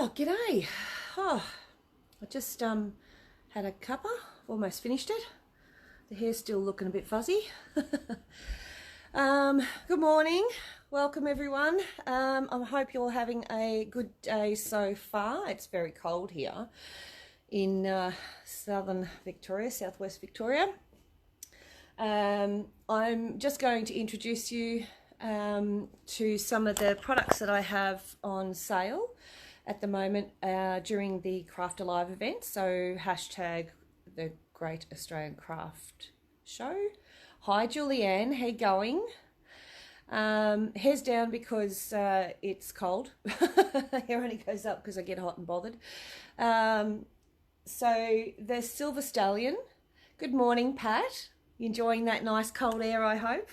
Oh, g'day. Oh, I just had a cuppa, almost finished it. The hair's still looking a bit fuzzy. Good morning, welcome everyone. I hope you're having a good day so far. It's very cold here in southern Victoria, southwest Victoria. I'm just going to introduce you to some of the products that I have on sale at the moment during the Craft Alive event. So hashtag the Great Australian Craft Show. Hi Julianne, how you going? Hair's down because it's cold. Hair only goes up because I get hot and bothered. So the Silver Stallion. Good morning, Pat. You enjoying that nice cold air, I hope.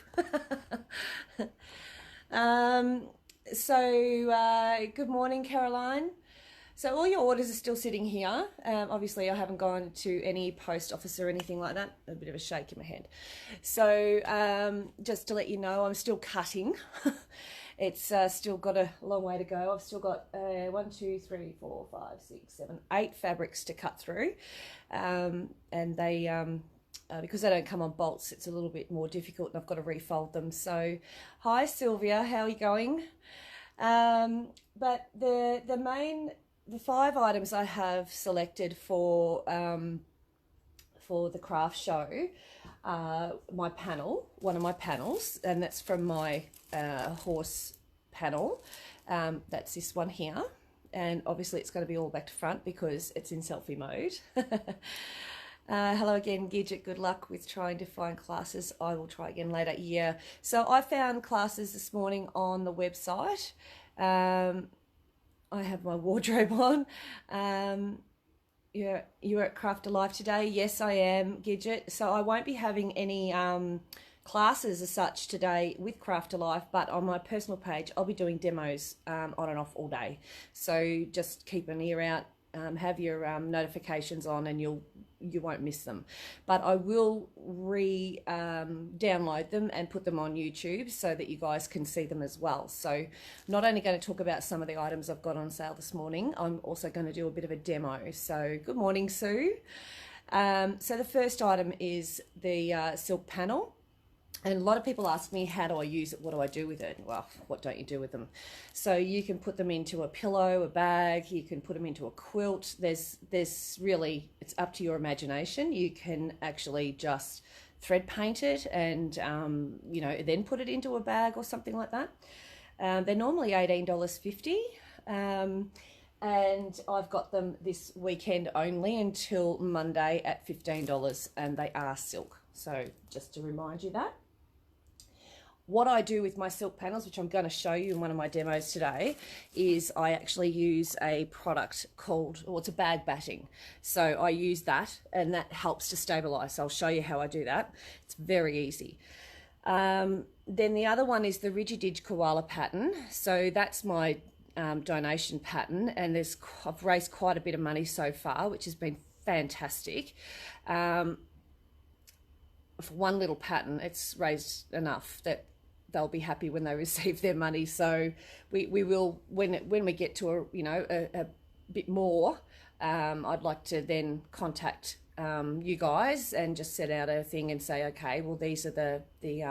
Good morning, Caroline. So all your orders are still sitting here. Obviously, I haven't gone to any post office or anything like that. A bit of a shake in my hand. So just to let you know, I'm still cutting. It's still got a long way to go. I've still got 1, 2, 3, 4, 5, 6, 7, 8 fabrics to cut through. And they... because they don't come on bolts, it's a little bit more difficult, and I've got to refold them. So, hi Sylvia, how are you going? But the 5 items I have selected for the craft show, my panel, one of my panels, and that's from my horse panel. That's this one here, and obviously it's going to be all back to front because it's in selfie mode. Hello again, Gidget. Good luck with trying to find classes. I will try again later. Yeah. So I found classes this morning on the website. I have my wardrobe on. You're at Craft Alive today? Yes, I am, Gidget. So I won't be having any classes as such today with Craft Alive, but on my personal page, I'll be doing demos on and off all day. So just keep an ear out. Have your notifications on, and you won't miss them. But I will download them and put them on YouTube so that you guys can see them as well. So not only going to talk about some of the items I've got on sale this morning, I'm also going to do a bit of a demo. So good morning, Sue. So the first item is the silk panel. And a lot of people ask me, how do I use it? What do I do with it? Well, what don't you do with them? So you can put them into a pillow, a bag, you can put them into a quilt. There's really, it's up to your imagination. You can actually just thread paint it and, then put it into a bag or something like that. They're normally $18.50. And I've got them this weekend only until Monday at $15, and they are silk. So just to remind you that. What I do with my silk panels, which I'm going to show you in one of my demos today, is I actually use a product called, it's a bag batting. So I use that, and that helps to stabilize. So I'll show you how I do that. It's very easy. Then the other one is the Rigididge Koala Pattern. So that's my donation pattern, and I've raised quite a bit of money so far, which has been fantastic. For one little pattern, it's raised enough that they'll be happy when they receive their money. So we will, when we get to a bit more, I'd like to then contact you guys and just set out a thing and say, okay, well, these are the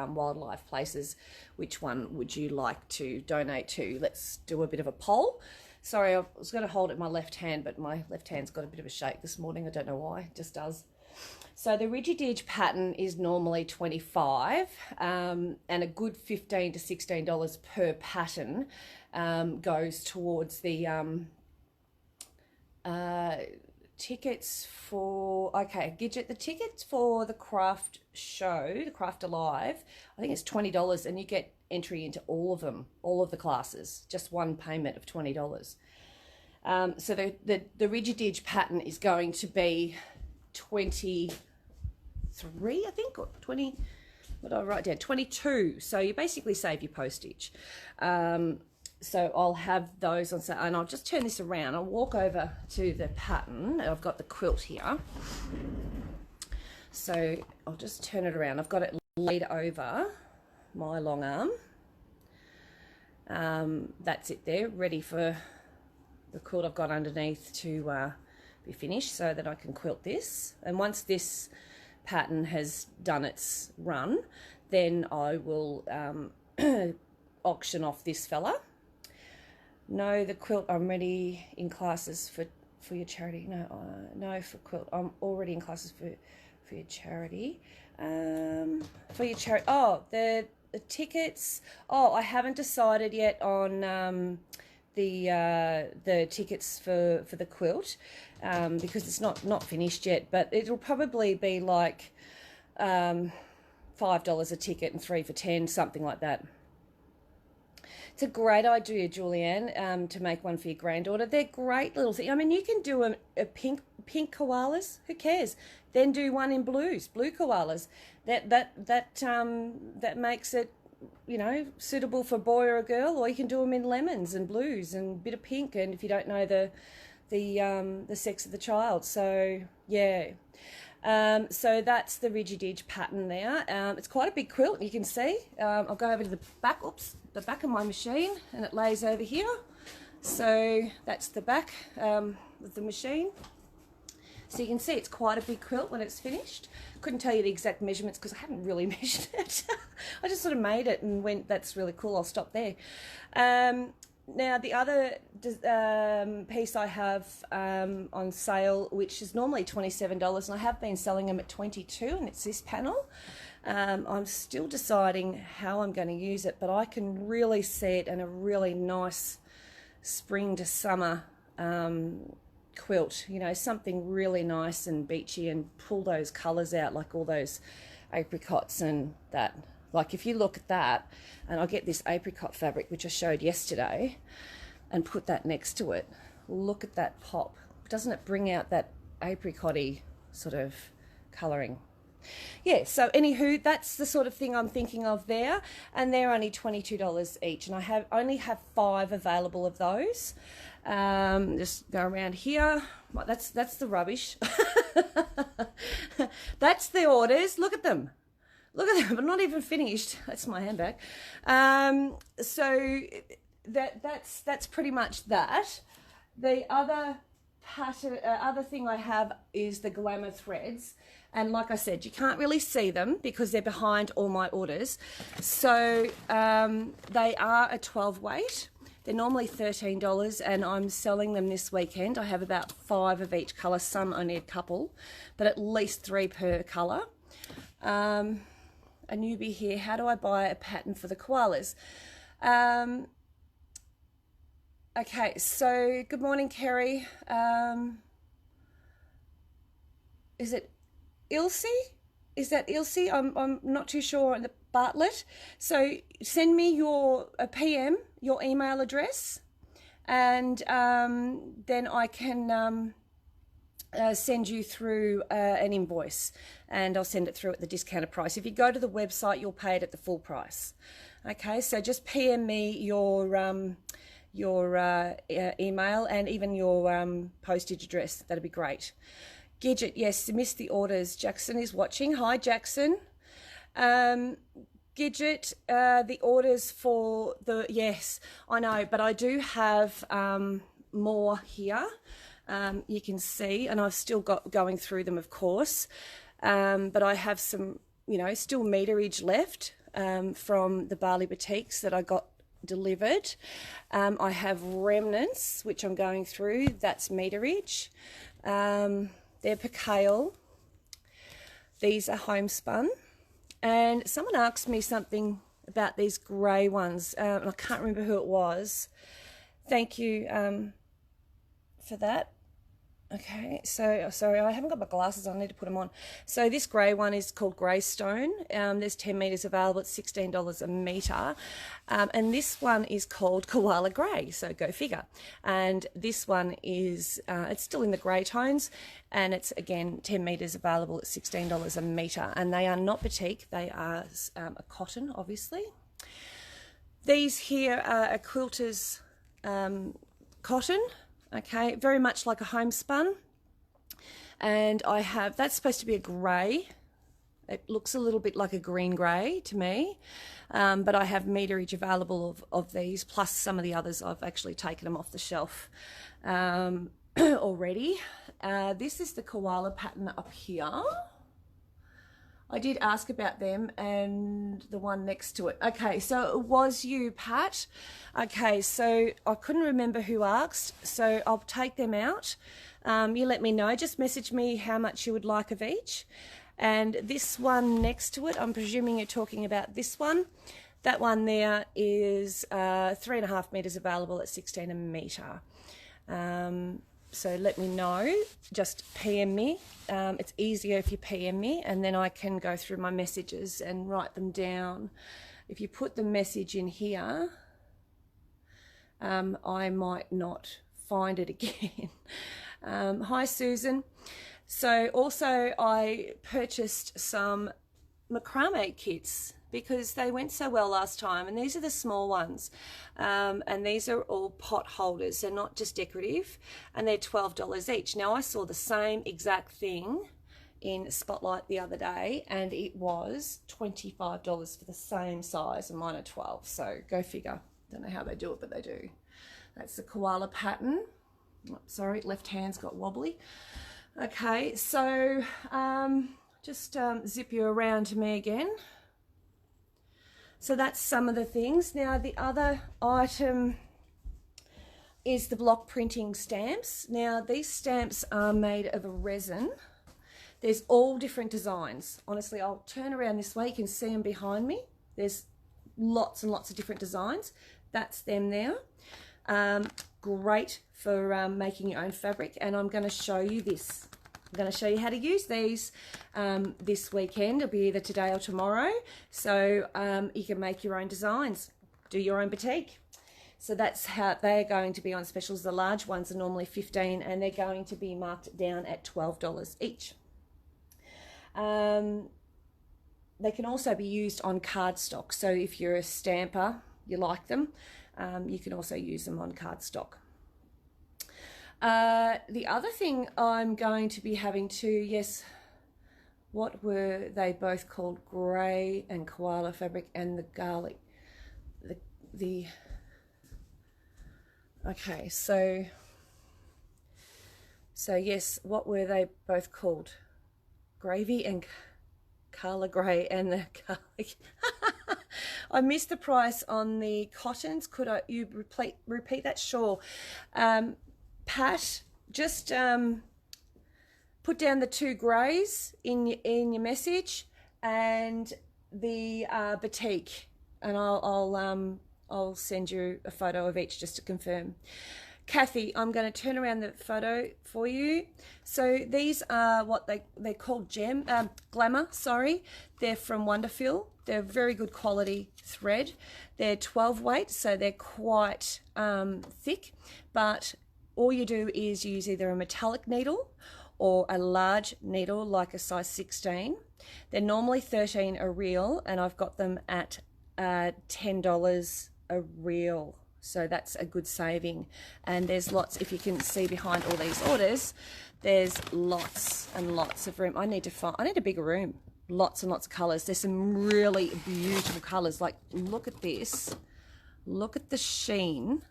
wildlife places. Which one would you like to donate to? Let's do a bit of a poll. Sorry, I was going to hold it in my left hand, but my left hand's got a bit of a shake this morning. I don't know why, it just does. So the Rigididge pattern is normally $25, and a good $15 to $16 per pattern goes towards the tickets for, okay, Gidget, the tickets for the craft show, the Craft Alive, I think it's $20, and you get entry into all of them, all of the classes, just one payment of $20. So the Rigididge pattern is going to be 23, I think, or 20, what did I write down? 22. So you basically save your postage. So I'll have those on sale, and I'll just turn this around. I'll walk over to the pattern. I've got the quilt here. So I'll just turn it around. I've got it laid over my long arm. That's it there, ready for the quilt I've got underneath to be finished so that I can quilt this. And once this pattern has done its run, then I will auction off this fella. No, the quilt, I'm ready in classes for your charity. No, for quilt, I'm already in classes for your charity. For your charity. Oh, the tickets. Oh, I haven't decided yet on the tickets for the quilt because it's not finished yet. But it'll probably be like $5 a ticket and 3 for 10, something like that. It's a great idea, Julianne, to make one for your granddaughter. They're great little things. I mean, you can do a pink koalas. Who cares? Then do one in blue koalas. That makes it, you know, suitable for a boy or a girl. Or you can do them in lemons and blues and a bit of pink. And if you don't know the sex of the child, so yeah. So that's the Ridgy Didge pattern there. It's quite a big quilt, you can see. I'll go over to the back, the back of my machine, and it lays over here. So that's the back of the machine. So you can see it's quite a big quilt when it's finished. Couldn't tell you the exact measurements because I haven't really measured it. I just sort of made it and went, that's really cool, I'll stop there. Now the other piece I have on sale, which is normally $27, and I have been selling them at $22, and it's this panel. I'm still deciding how I'm going to use it, but I can really see it in a really nice spring to summer quilt, you know, something really nice and beachy, and pull those colours out, like all those apricots and that. Like if you look at that, and I'll get this apricot fabric, which I showed yesterday, and put that next to it. Look at that pop. Doesn't it bring out that apricot-y sort of colouring? Yeah, so anywho, that's the sort of thing I'm thinking of there, and they're only $22 each, and I only have 5 available of those. Just go around here. Well, that's the rubbish. That's the orders. Look at them. Look at them, but not even finished. That's my handbag. So that's pretty much that. The other pattern, other thing I have is the Glamour Threads, and like I said, you can't really see them because they're behind all my orders. So they are a 12 weight. They're normally $13, and I'm selling them this weekend. I have about 5 of each colour. Some only a couple, but at least 3 per colour. A newbie here, how do I buy a pattern for the koalas? Okay, so good morning, Kerry. Is it Ilse? Is that Ilse? I'm not too sure on the Bartlett. So send me your PM, your email address, and then I can send you through an invoice, and I'll send it through at the discounted price. If you go to the website, you'll pay it at the full price. Okay, so just PM me your email and even your postage address. That'd be great. Gidget, yes, missed the orders. Jackson is watching. Hi, Jackson. Gidget, the orders for the, yes, I know, but I do have more here. You can see, and I've still got going through them, of course, but I have some, you know, still meterage left from the Bali boutiques that I got delivered. I have remnants, which I'm going through. That's meterage. They're percale. These are homespun. And someone asked me something about these grey ones, and I can't remember who it was. Thank you for that. Okay, so sorry, I haven't got my glasses on. I need to put them on. So this grey one is called Greystone. There's 10 metres available at $16 a metre. And this one is called Koala Grey, so go figure. And this one is, it's still in the grey tones, and it's, again, 10 metres available at $16 a metre. And they are not batik, they are a cotton, obviously. These here are a quilter's cotton. Okay, very much like a homespun. And I have, that's supposed to be a grey. It looks a little bit like a green grey to me, but I have meterage available of these, plus some of the others. I've actually taken them off the shelf already. This is the Koala Pattern up here. I did ask about them and the one next to it. Okay, so it was you, Pat. Okay, so I couldn't remember who asked, so I'll take them out. You let me know. Just message me how much you would like of each. And this one next to it, I'm presuming you're talking about this one. That one there is 3.5 meters available at 16 a meter. So let me know, just PM me. It's easier if you PM me, and then I can go through my messages and write them down. If you put the message in here, I might not find it again. Hi, Susan. So also I purchased some macrame kits because they went so well last time, and these are the small ones, and these are all pot holders. They're not just decorative, and they're $12 each. Now I saw the same exact thing in Spotlight the other day, and it was $25 for the same size, and mine are 12, so go figure. Don't know how they do it, but they do. That's the Koala Pattern. Oh, sorry, left hand's got wobbly. Okay, so just zip you around to me again. So that's some of the things. Now the other item is the block printing stamps. Now these stamps are made of a resin. There's all different designs. Honestly, I'll turn around this way. You can see them behind me. There's lots and lots of different designs. That's them there. Great for making your own fabric. And I'm going to show you this. I'm going to show you how to use these this weekend. It'll be either today or tomorrow. So you can make your own designs, do your own batik. So that's how they're going to be on specials. The large ones are normally $15, and they're going to be marked down at $12 each. They can also be used on cardstock. So if you're a stamper, you like them, you can also use them on cardstock. The other thing I'm going to be having too, yes, what were they both called? Grey and koala fabric and the garlic. Okay, so yes, what were they both called? Gravy and Carla Grey and the garlic. I missed the price on the cottons. Could you repeat that? Sure. Pat, just put down the 2 greys in your message and the batik, and I'll send you a photo of each just to confirm. Kathy, I'm going to turn around the photo for you. So these are what they're called Glamour, sorry. They're from Wonderful. They're very good quality thread. They're 12 weight, so they're quite thick, but all you do is use either a metallic needle or a large needle like a size 16. They're normally $13 a reel, and I've got them at $10 a reel. So that's a good saving. And there's lots, if you can see behind all these orders, there's lots and lots of room. I need a bigger room. Lots and lots of colours. There's some really beautiful colours. Like, look at this. Look at the sheen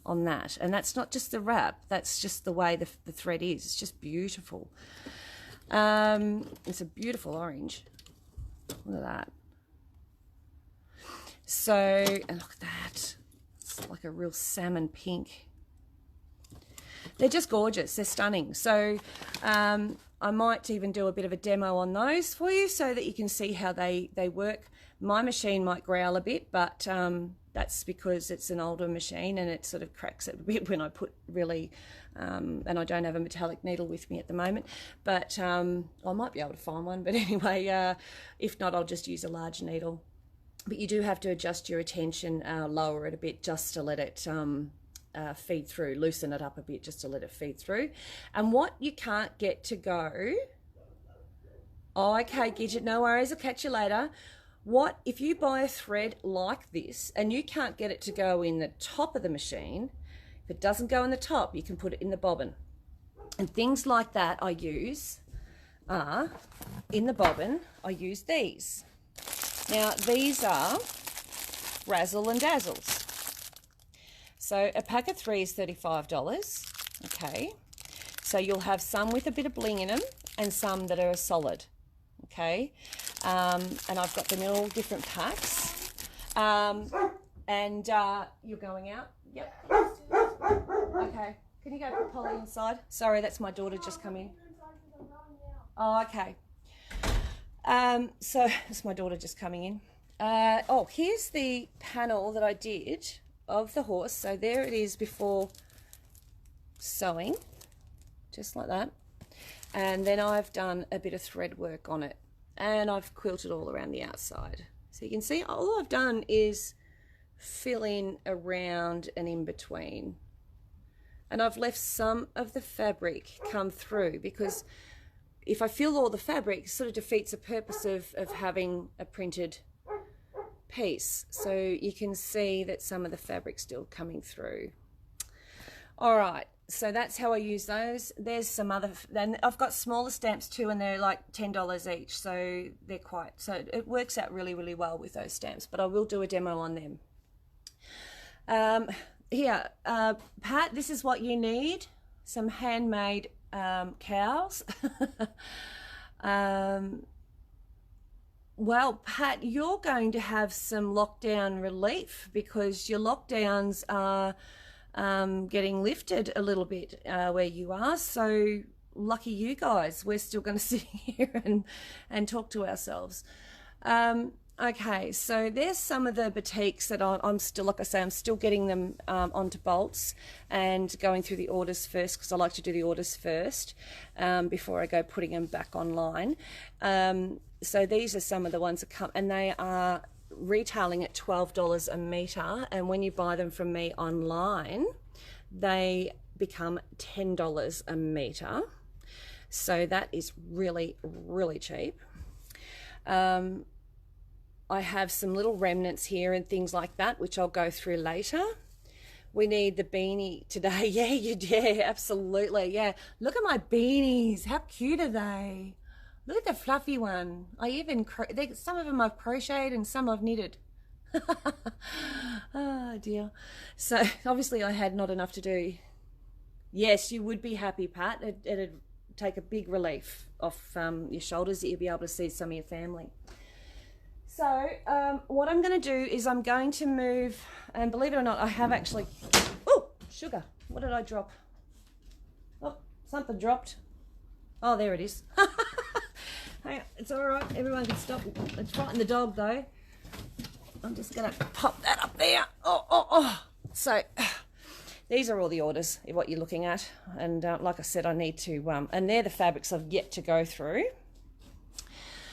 on that. And that's not just the wrap. That's just the way the thread is. It's just beautiful. It's a beautiful orange. Look at that. So, and look at that. It's like a real salmon pink. They're just gorgeous. They're stunning. So I might even do a bit of a demo on those for you so that you can see how they work. My machine might growl a bit, but that's because it's an older machine and it sort of cracks it a bit when I put really, and I don't have a metallic needle with me at the moment, but I might be able to find one. But anyway, if not, I'll just use a large needle. But you do have to adjust your attention, lower it a bit just to let it feed through, loosen it up a bit just to let it feed through. And what you can't get to go, oh, okay, Gidget, no worries, I'll catch you later. What, if you buy a thread like this and you can't get it to go in the top of the machine, if it doesn't go in the top, you can put it in the bobbin. And things like that I use are in the bobbin, I use these. Now, these are Razzle and Dazzles. So a pack of 3 is $35. Okay. So you'll have some with a bit of bling in them and some that are a solid. Okay. And I've got them in all different packs. You're going out? Yep. Okay. Can you go put Polly inside? Sorry, that's my daughter just come in. Oh, okay. So it's my daughter just coming in. Here's the panel that I did of the horse. So there it is before sewing, just like that. And then I've done a bit of thread work on it, and I've quilted all around the outside. So you can see all I've done is fill in around and in between. And I've left some of the fabric come through, because if I fill all the fabric, it sort of defeats the purpose of having a printed piece. So you can see that some of the fabric's still coming through. All right, so that's how I use those. There's some other, then I've got smaller stamps too, and they're like $10 each. So it works out really, really well with those stamps, but I will do a demo on them. Here, Pat, this is what you need. Some handmade cows. Well, Pat, you're going to have some lockdown relief, because your lockdowns are getting lifted a little bit where you are. So lucky you guys. We're still going to sit here and talk to ourselves. Okay, so there's some of the batiks that I'm still, like I say, I'm still getting them onto bolts and going through the orders first, because I like to do the orders first before I go putting them back online. So these are some of the ones that come, and they are retailing at $12 a metre, and when you buy them from me online, they become $10 a metre. So that is really, really cheap. I have some little remnants here and things like that, which I'll go through later. We need the beanie today. Yeah, absolutely. Yeah, look at my beanies. How cute are they? Look at the fluffy one. Some of them I've crocheted and some I've knitted. Oh dear. So obviously I had not enough to do. Yes, you would be happy, Pat. It'd take a big relief off your shoulders that you'd be able to see some of your family. So what I'm going to do is I'm going to move, and believe it or not, I have actually, oh, sugar. What did I drop? Oh, something dropped. Oh, there it is. Hang on, it's all right. Everyone can stop. It's frightened the dog though. I'm just going to pop that up there. Oh. So these are all the orders, what you're looking at. And like I said, I need to, and they're the fabrics I've yet to go through.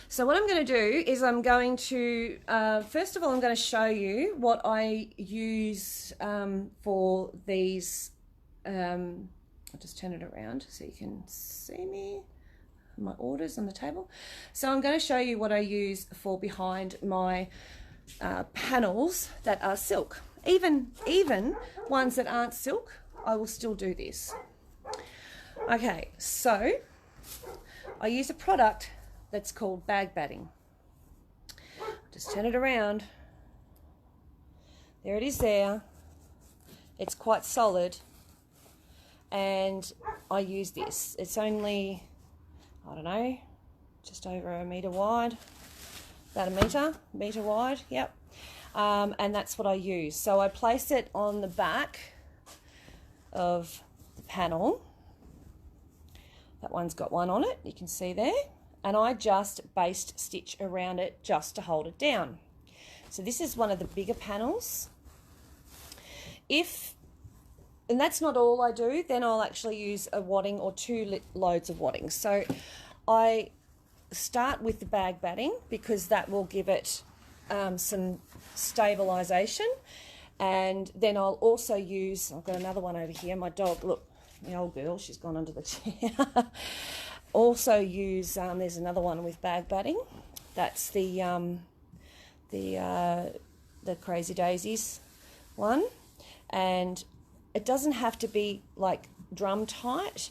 So what I'm going to do is I'm going to, first of all, I'm going to show you what I use for these. I'll just turn it around so you can see me, my orders on the table. So I'm going to show you what I use for behind my panels that are silk. Even ones that aren't silk, I will still do this. Okay, so I use a product that's called bag batting. Just turn it around. There it is there. It's quite solid, and I use this. It's only, I don't know, just over a metre wide. About a metre wide, yep. And that's what I use. So I place it on the back of the panel. That one's got one on it, you can see there. And I just baste stitch around it just to hold it down. So this is one of the bigger panels. And that's not all I do, then I'll actually use a wadding or 2 loads of wadding. So I start with the bag batting, because that will give it some stabilisation. And then I'll also use, I've got another one over here, my dog, look, the old girl, she's gone under the chair. Also use, there's another one with bag batting. That's the Crazy Daisies one. And it doesn't have to be like drum tight.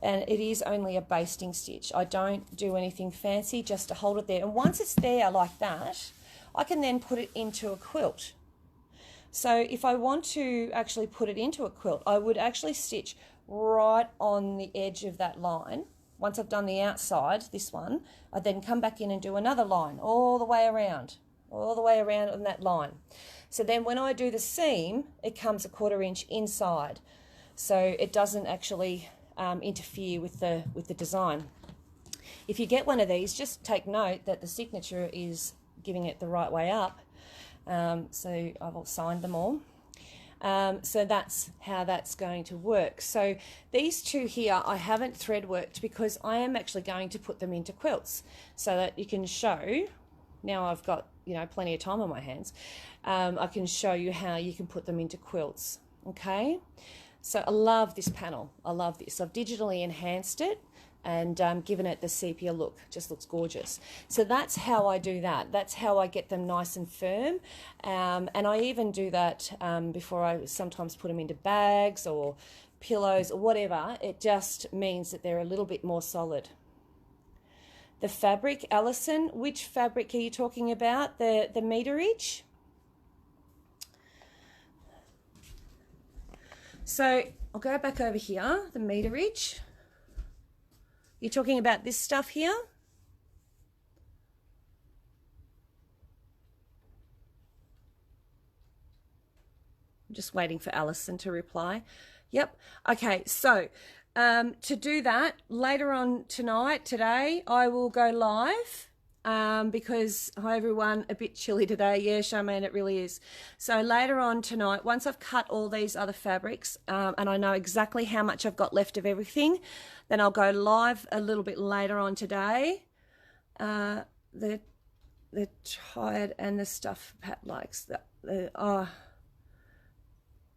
and it is only a basting stitch. I don't do anything fancy, just to hold it there. And once it's there like that, I can then put it into a quilt. So if I want to actually put it into a quilt, I would actually stitch right on the edge of that line. Once I've done the outside, this one, I then come back in and do another line all the way around on that line. So then when I do the seam, it comes 1/4 inch inside. So it doesn't actually interfere with the design. If you get one of these, just take note that the signature is giving it the right way up. So I've all signed them all. So that's how that's going to work. So these two here I haven't thread worked because I am actually going to put them into quilts so that you can show, now I've got, you know, plenty of time on my hands, I can show you how you can put them into quilts. Okay, so I love this panel. I love this. I've digitally enhanced it and given it the sepia look. Just looks gorgeous. So that's how I do that. That's how I get them nice and firm. And I even do that before I sometimes put them into bags or pillows or whatever. It just means that they're a little bit more solid. The fabric, Alison, which fabric are you talking about? The meterage? So I'll go back over here, the meterage. You're talking about this stuff here? I'm just waiting for Alison to reply. Yep. Okay, so to do that, later on tonight, today, I will go live because, hi everyone, a bit chilly today. Yeah, Charmaine, it really is. So later on tonight, once I've cut all these other fabrics and I know exactly how much I've got left of everything, then I'll go live a little bit later on today. The tired and the stuff Pat likes.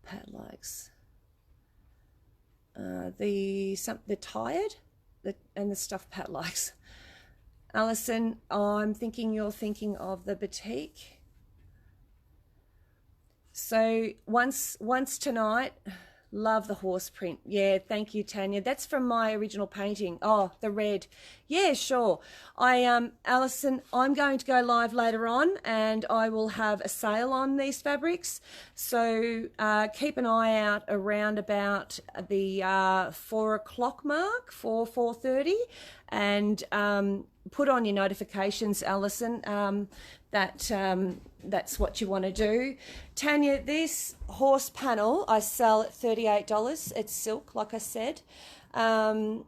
Pat likes. The tired and the stuff Pat likes. Alison, I'm thinking you're thinking of the batik. So once tonight, love the horse print. Yeah, thank you, Tanya. That's from my original painting. Oh, the red. Yeah, sure. Alison, I'm going to go live later on and I will have a sale on these fabrics. So keep an eye out around about the 4 o'clock mark, 4:30, and put on your notifications, Alison, that's what you want to do. Tanya, this horse panel I sell at $38. It's silk, like I said. And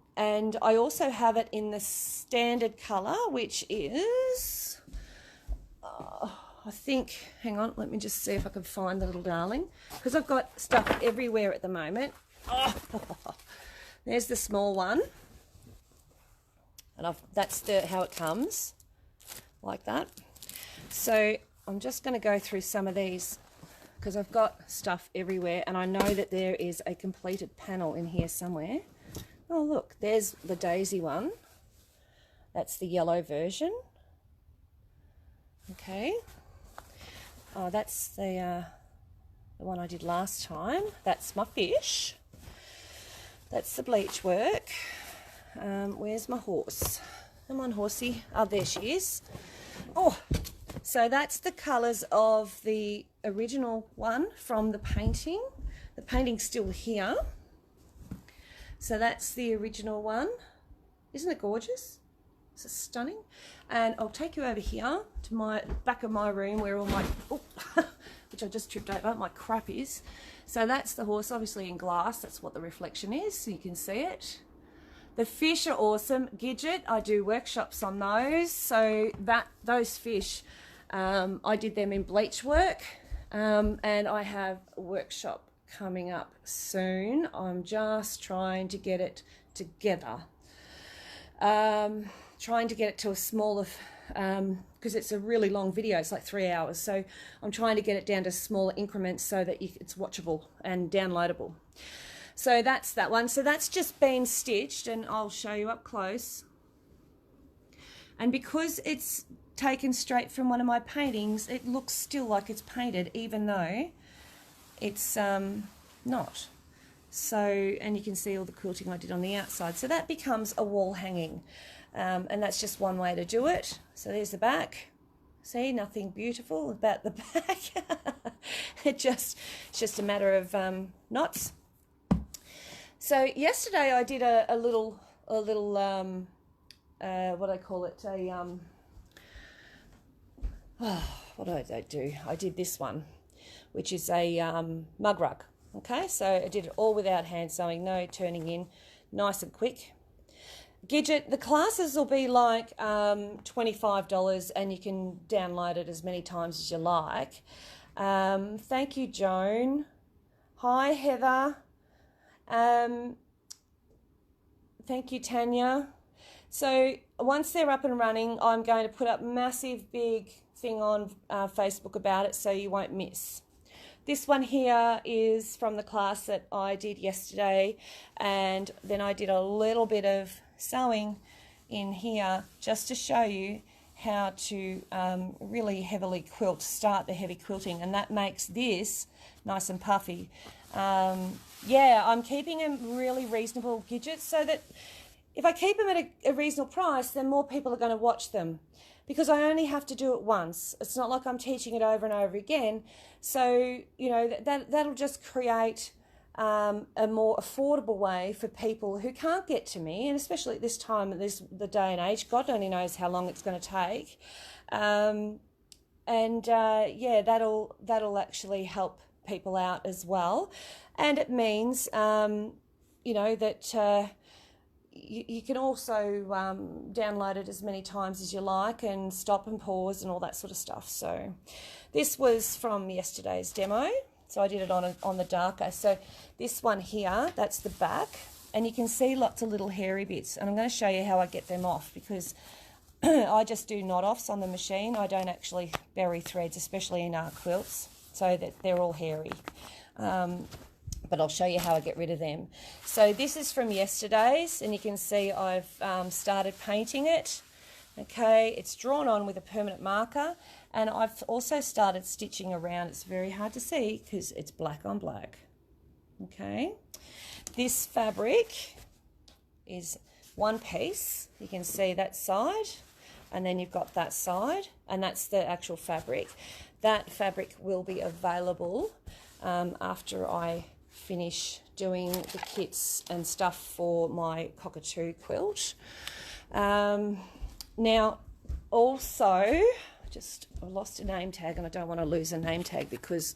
I also have it in the standard colour, which is, I think, hang on, let me just see if I can find the little darling, because I've got stuff everywhere at the moment. Oh, there's the small one. And that's how it comes, like that. So I'm just going to go through some of these because I've got stuff everywhere and I know that there is a completed panel in here somewhere. Oh, look, there's the daisy one. That's the yellow version. Okay. Oh, that's the one I did last time. That's my fish. That's the bleach work. Where's my horse? Come on, horsey. Oh, there she is. Oh, so that's the colours of the original one from the painting. The painting's still here. So that's the original one. Isn't it gorgeous? This is stunning. And I'll take you over here to my back of my room where all my, which I just tripped over, my crap is. So that's the horse, obviously in glass. That's what the reflection is, so you can see it. The fish are awesome. Gidget, I do workshops on those. So those fish, I did them in bleach work, and I have a workshop coming up soon. I'm just trying to get it together. Trying to get it to a smaller, because it's a really long video, it's like 3 hours. So I'm trying to get it down to smaller increments so that it's watchable and downloadable. So that's that one. So that's just been stitched and I'll show you up close. And because it's taken straight from one of my paintings, it looks still like it's painted even though it's not. So, and you can see all the quilting I did on the outside. So that becomes a wall hanging. And that's just one way to do it. So there's the back. See, nothing beautiful about the back. It's just a matter of knots. So yesterday I did a little what do I call it? What did I do? I did this one, which is a mug rug. Okay, so I did it all without hand sewing, no turning in, nice and quick. Gidget, the classes will be like $25 and you can download it as many times as you like. Thank you, Joan. Hi, Heather. Thank you, Tanya. So once they're up and running, I'm going to put up a massive big thing on Facebook about it so you won't miss. This one here is from the class that I did yesterday, and then I did a little bit of sewing in here just to show you how to really heavily start the heavy quilting, and that makes this nice and puffy. Yeah, I'm keeping them really reasonable Gidgets so that if I keep them at a reasonable price, then more people are going to watch them, because I only have to do it once. It's not like I'm teaching it over and over again. So, you know, that'll just create a more affordable way for people who can't get to me, and especially at this time, the day and age, God only knows how long it's going to take. Yeah, that'll actually help people out as well. And it means, you know, that you can also download it as many times as you like and stop and pause and all that sort of stuff. So this was from yesterday's demo. So I did it on the darker. So this one here, that's the back. And you can see lots of little hairy bits. And I'm going to show you how I get them off, because I just do knot offs on the machine. I don't actually bury threads, especially in our quilts, so that they're all hairy. But I'll show you how I get rid of them. So this is from yesterday's, and you can see I've started painting it. Okay, it's drawn on with a permanent marker, and I've also started stitching around. It's very hard to see because it's black on black. Okay, this fabric is one piece. You can see that side, and then you've got that side, and that's the actual fabric. That fabric will be available after I finish doing the kits and stuff for my cockatoo quilt. Now, also, I've lost a name tag, and I don't want to lose a name tag because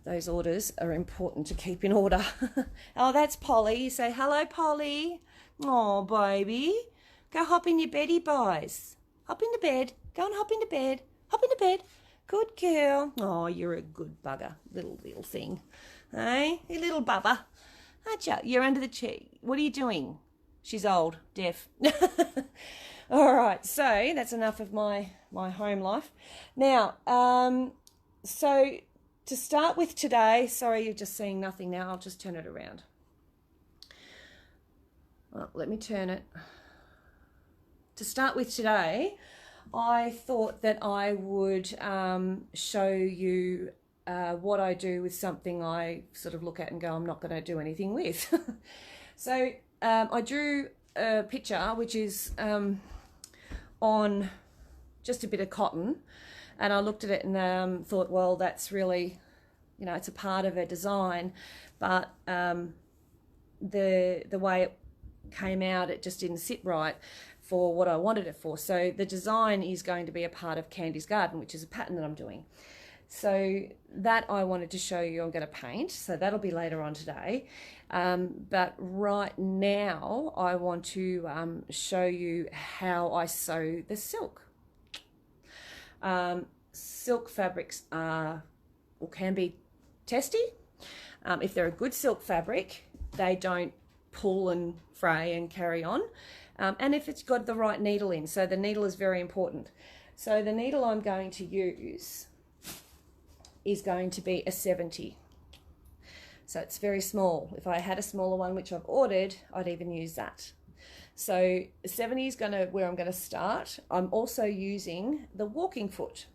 those orders are important to keep in order. Oh, that's Polly. You say, hello, Polly. Oh, baby. Go hop in your beddy, boys. Hop into bed. Go and hop into bed. Hop into bed. Good girl. Oh, you're a good bugger, little thing. Hey, you little bubba. Acha, you're under the chair. What are you doing? She's old, deaf. All right, so that's enough of my home life. Now, so to start with today, sorry, you're just seeing nothing now. I'll just turn it around. Well, let me turn it. To start with today, I thought that I would show you what I do with something I sort of look at and go, I'm not going to do anything with. So I drew a picture which is on just a bit of cotton, and I looked at it and thought, well, that's really, you know, it's a part of a design, but the way it came out, it just didn't sit right for what I wanted it for. So the design is going to be a part of Candy's Garden, which is a pattern that I'm doing. So that I wanted to show you I'm going to paint, so that'll be later on today. But right now I want to show you how I sew the silk. Silk fabrics are, or can be, testy. If they're a good silk fabric, they don't pull and fray and carry on. And if it's got the right needle in, so the needle is very important. So the needle I'm going to use is going to be a 70. So it's very small. If I had a smaller one, which I've ordered, I'd even use that. So 70 is where I'm going to start. I'm also using the walking foot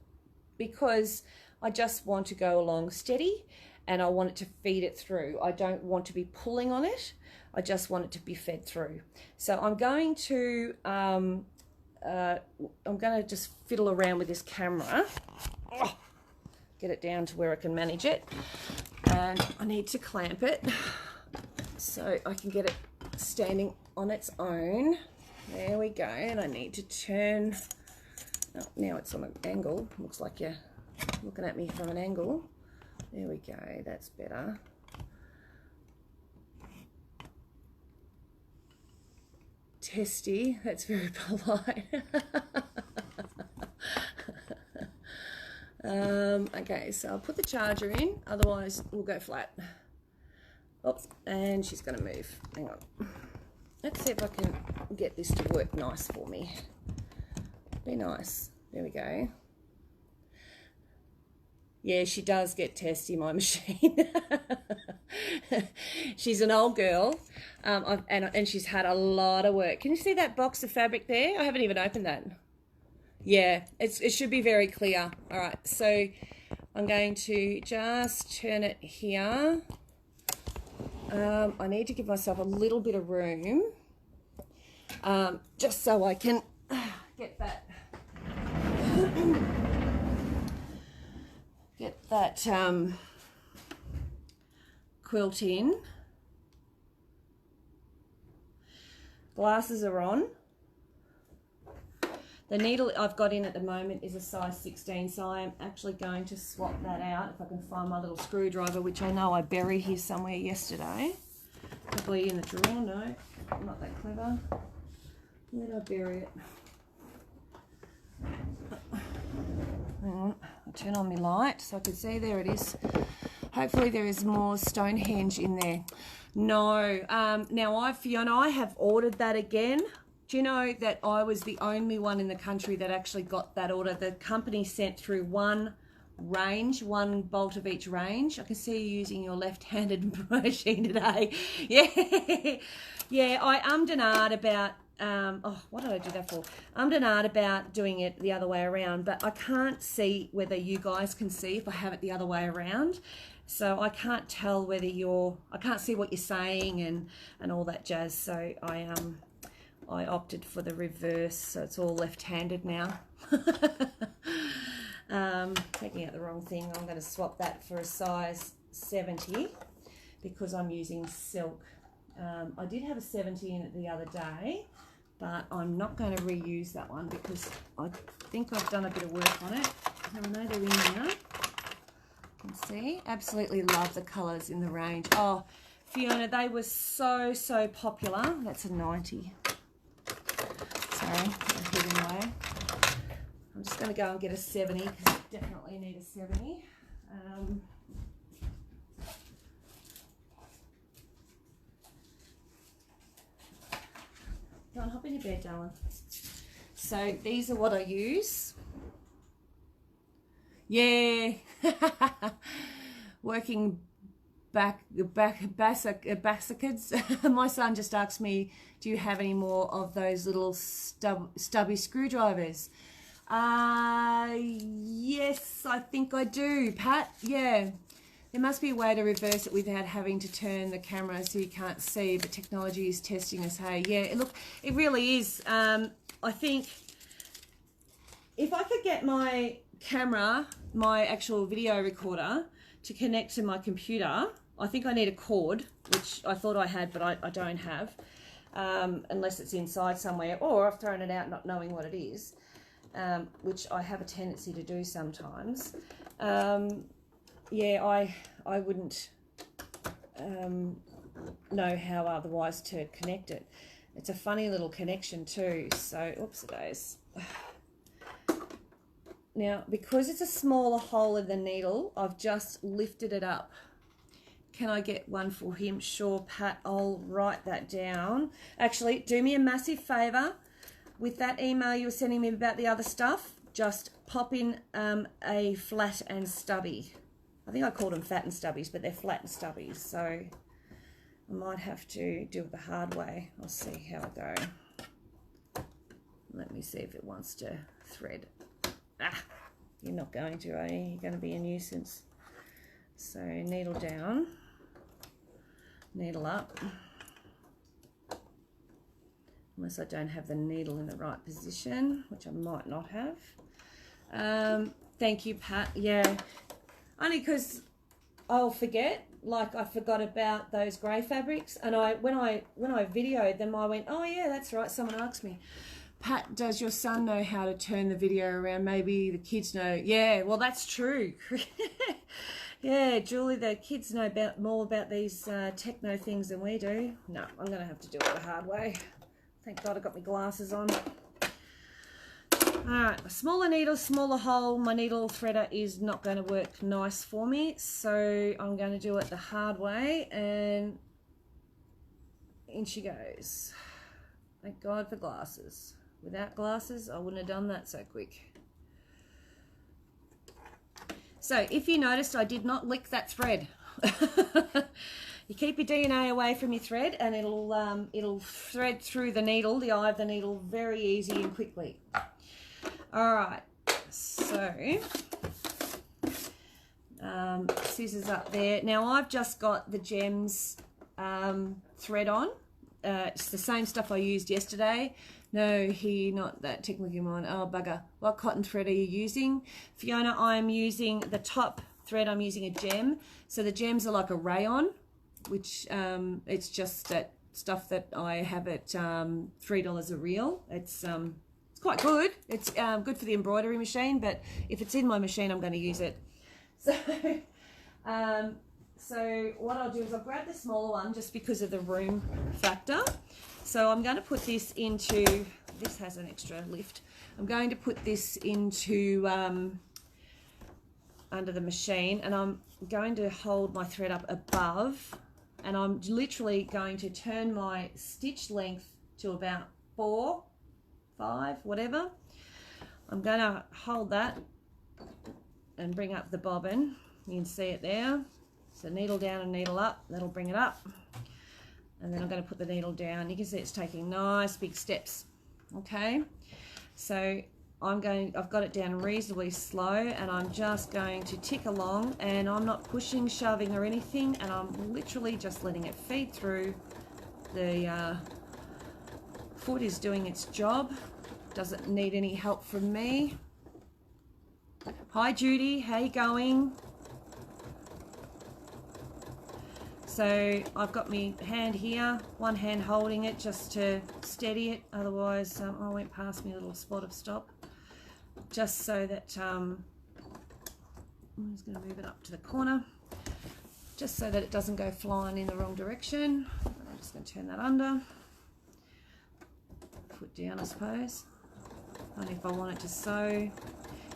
because I just want to go along steady and I want it to feed it through. I don't want to be pulling on it. I just want it to be fed through. So I'm going to just fiddle around with this camera. Oh, get it down to where I can manage it. And I need to clamp it so I can get it standing on its own. There we go. And I need to turn. Oh, now it's on an angle. Looks like you're looking at me from an angle. There we go. That's better. Testy. That's very polite. Okay, so I'll put the charger in. Otherwise, we'll go flat. Oops, and she's going to move. Hang on. Let's see if I can get this to work nice for me. Be nice. There we go. Yeah, she does get testy, my machine. She's an old girl, and she's had a lot of work. Can you see that box of fabric there? I haven't even opened that. Yeah, it should be very clear. All right, so I'm going to just turn it here. I need to give myself a little bit of room, just so I can get that quilt in. Glasses are on. The needle I've got in at the moment is a size 16, so I am actually going to swap that out if I can find my little screwdriver, which I know I buried here somewhere yesterday. Probably in the drawer. No, I'm not that clever. Where did I bury it? Hang on, I'll turn on my light so I can see. There it is. Hopefully there is more Stonehenge in there. No, now Fiona, I have ordered that again. Do you know that I was the only one in the country that actually got that order? The company sent through one range, one bolt of each range. I can see you using your left-handed machine today. Yeah, yeah. I ummed and ahed about. What did I do that for? Ummed and ahed about doing it the other way around, but I can't see whether you guys can see if I have it the other way around. So I can't tell whether I can't see what you're saying and all that jazz. So I opted for the reverse, so it's all left-handed now. Taking out the wrong thing. I'm going to swap that for a size 70 because I'm using silk. I did have a 70 in it the other day, but I'm not going to reuse that one because I think I've done a bit of work on it. I know they're in now. You can see. Absolutely love the colours in the range. Oh, Fiona, they were so popular. That's a 90. Sorry, I'm hidden away. I'm just going to go and get a 70 because I definitely need a 70. Go on, hop in your bed, darling. So these are what I use. Yeah. Working bassicads. My son just asked me, do you have any more of those little stubby screwdrivers? Yes, I think I do, Pat. Yeah. There must be a way to reverse it without having to turn the camera so you can't see, but technology is testing us, hey. Yeah, look, it really is. I think if I could get my camera, my actual video recorder, to connect to my computer, I think I need a cord, which I thought I had, but I don't have, unless it's inside somewhere, or I've thrown it out not knowing what it is, which I have a tendency to do sometimes. Yeah, I wouldn't know how otherwise to connect it. It's a funny little connection too, so, oops-a-days. Now, because it's a smaller hole in the needle, I've just lifted it up. Can I get one for him? Sure, Pat, I'll write that down. Actually, do me a massive favour. With that email you were sending me about the other stuff, just pop in a flat and stubby. I think I called them fat and stubbies, but they're flat and stubbies. So I might have to do it the hard way. I'll see how I go. Let me see if it wants to thread. Ah, you're not going to, are you? You're going to be a nuisance. So needle down, needle up, unless I don't have the needle in the right position, which I might not have. Thank you, Pat. Yeah, only because I'll forget. Like I forgot about those grey fabrics, and when I videoed them, I went, oh yeah, that's right. Someone asked me, Pat, does your son know how to turn the video around? Maybe the kids know. Yeah, well that's true. Yeah, Julie, the kids know more about these techno things than we do. No, I'm going to have to do it the hard way. Thank God I got my glasses on. Alright, a smaller needle, smaller hole. My needle threader is not going to work nice for me, so I'm going to do it the hard way, and in she goes. Thank God for glasses. Without glasses, I wouldn't have done that so quick. So if you noticed, I did not lick that thread. You keep your DNA away from your thread, and it'll thread through the needle, the eye of the needle, very easy and quickly. All right, so scissors up there. Now I've just got the Gems thread on. It's the same stuff I used yesterday. No, not that technically mine. Oh, bugger. What cotton thread are you using? Fiona, I'm using the top thread. I'm using a Gem. So the Gems are like a rayon, which it's just that stuff that I have at $3 a reel. It's quite good. It's good for the embroidery machine, but if it's in my machine, I'm going to use it. So, so what I'll do is I'll grab the smaller one just because of the room factor. So I'm going to put this into, this has an extra lift. I'm going to put this into under the machine, and I'm going to hold my thread up above, and I'm literally going to turn my stitch length to about 4, 5, whatever. I'm going to hold that and bring up the bobbin. You can see it there. So needle down and needle up, that'll bring it up. And then I'm going to put the needle down. You can see it's taking nice big steps. Okay, so I've got it down reasonably slow, and I'm just going to tick along, and I'm not pushing, shoving or anything, and I'm literally just letting it feed through. The foot is doing its job. Doesn't need any help from me. Hi Judy, how you going? So I've got my hand here, one hand holding it just to steady it, otherwise I went past my little spot of stop. Just so that, I'm just going to move it up to the corner, just so that it doesn't go flying in the wrong direction. I'm just going to turn that under, foot down I suppose, only if I want it to sew.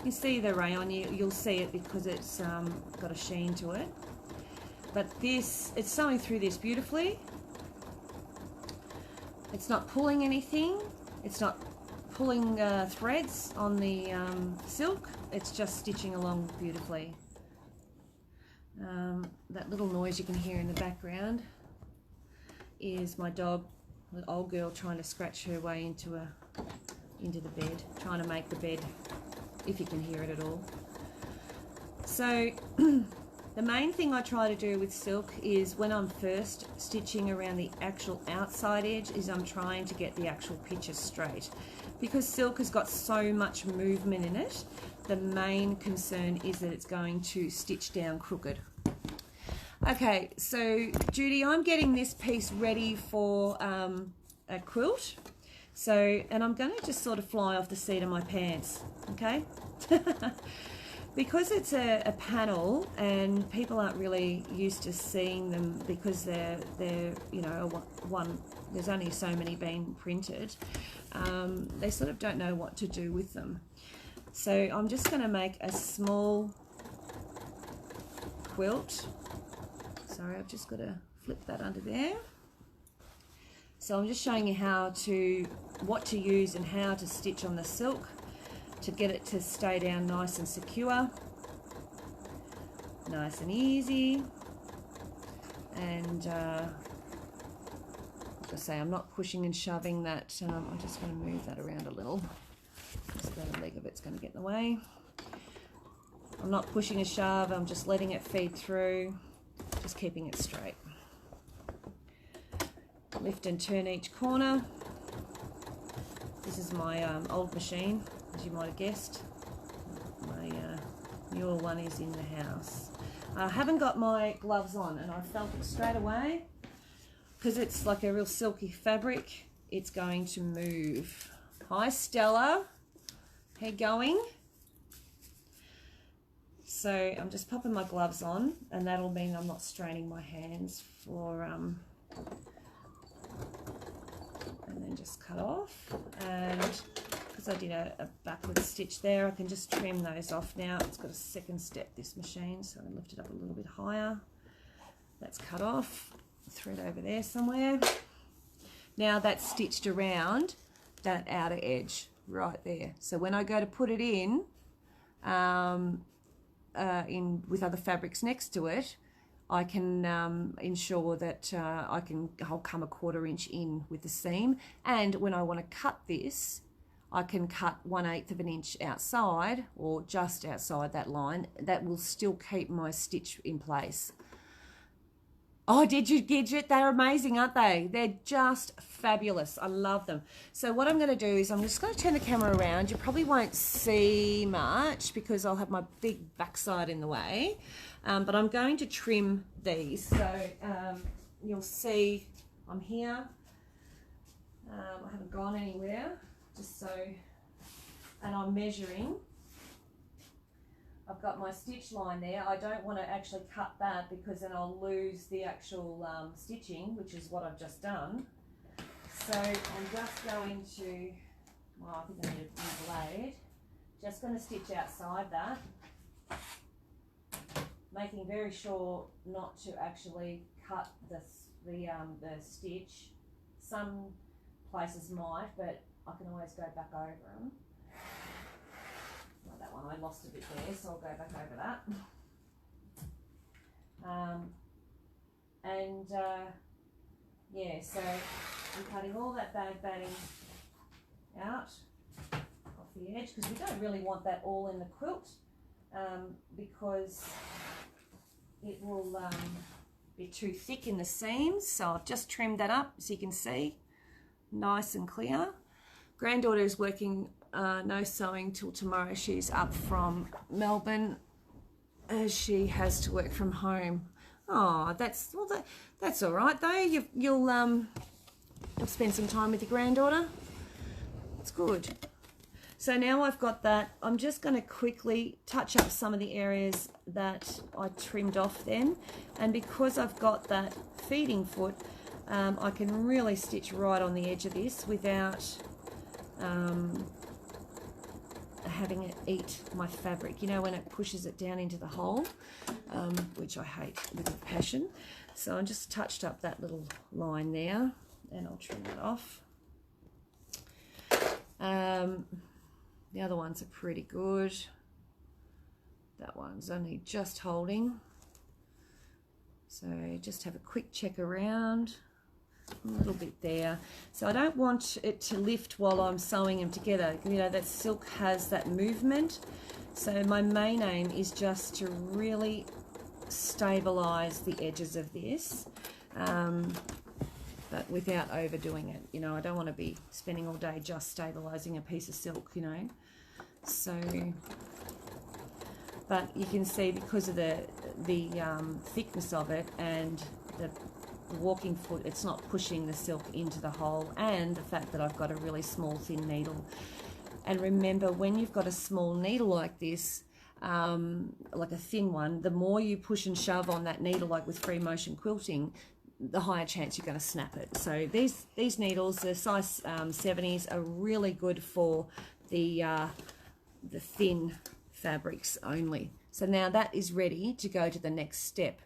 You see the rayon, you'll see it because it's got a sheen to it. But this, it's sewing through this beautifully. It's not pulling anything. It's not pulling threads on the silk. It's just stitching along beautifully. That little noise you can hear in the background is my dog, the old girl, trying to scratch her way into the bed, trying to make the bed, if you can hear it at all. So the main thing I try to do with silk is when I'm first stitching around the actual outside edge is I'm trying to get the actual picture straight. Because silk has got so much movement in it, the main concern is that it's going to stitch down crooked. Okay, so Judy, I'm getting this piece ready for a quilt. So, and I'm going to just sort of fly off the seat of my pants, okay? Because it's a panel and people aren't really used to seeing them because they're you know, there's only so many being printed, they sort of don't know what to do with them. So I'm just going to make a small quilt. Sorry, I've just got to flip that under there. So I'm just showing you what to use and how to stitch on the silk to get it to stay down nice and secure, nice and easy. And like I say, I'm not pushing and shoving that. I'm just going to move that around a little. Just that a leg of it's going to get in the way. I'm not pushing a shove, I'm just letting it feed through, just keeping it straight. Lift and turn each corner. This is my old machine, as you might have guessed. My newer one is in the house. I haven't got my gloves on, and I felt it straight away, because it's like a real silky fabric, it's going to move. Hi Stella, how you going? So I'm just popping my gloves on, and that'll mean I'm not straining my hands for, and then just cut off. And because I did a backward stitch there, I can just trim those off now. It's got a second step, this machine, so I lift it up a little bit higher. That's cut off. Thread over there somewhere. Now that's stitched around that outer edge right there. So when I go to put it in with other fabrics next to it, I can ensure that I'll come a 1/4 inch in with the seam. And when I want to cut this, I can cut 1/8 of an inch outside, or just outside that line. That will still keep my stitch in place. Oh, did you, Gidget? They're amazing, aren't they? They're just fabulous. I love them. So what I'm going to do is I'm just going to turn the camera around. You probably won't see much because I'll have my big backside in the way. But I'm going to trim these. So you'll see I'm here. I haven't gone anywhere. Just so, and I'm measuring. I've got my stitch line there. I don't want to actually cut that because then I'll lose the actual stitching, which is what I've just done. So I'm just going to, well, I think I need a new blade. Just going to stitch outside that, making very sure not to actually cut the stitch. Some places might, but I can always go back over them. Well, that one I lost a bit there, so I'll go back over that. Yeah, so I'm cutting all that bag batting out off the edge, because we don't really want that all in the quilt, because it will be too thick in the seams. So I've just trimmed that up, so you can see, nice and clear. Granddaughter is working no sewing till tomorrow. She's up from Melbourne as she has to work from home. Oh, that's all right though. You'll spend some time with your granddaughter. It's good. So now I've got that. I'm just going to quickly touch up some of the areas that I trimmed off then, and because I've got that feeding foot, I can really stitch right on the edge of this without having it eat my fabric, you know, when it pushes it down into the hole, which I hate with a passion. So I just touched up that little line there, and I'll trim that off. The other ones are pretty good. That one's only just holding. So just have a quick check around. A little bit there. So I don't want it to lift while I'm sewing them together. You know, that silk has that movement. So my main aim is just to really stabilize the edges of this, but without overdoing it. You know, I don't want to be spending all day just stabilizing a piece of silk, you know. So, but you can see because of the thickness of it and the walking foot, it's not pushing the silk into the hole, and the fact that I've got a really small thin needle. And remember, when you've got a small needle like this, like a thin one, the more you push and shove on that needle, like with free motion quilting, the higher chance you're going to snap it. So these needles, the size 70s, are really good for the thin fabrics only. So now that is ready to go to the next step.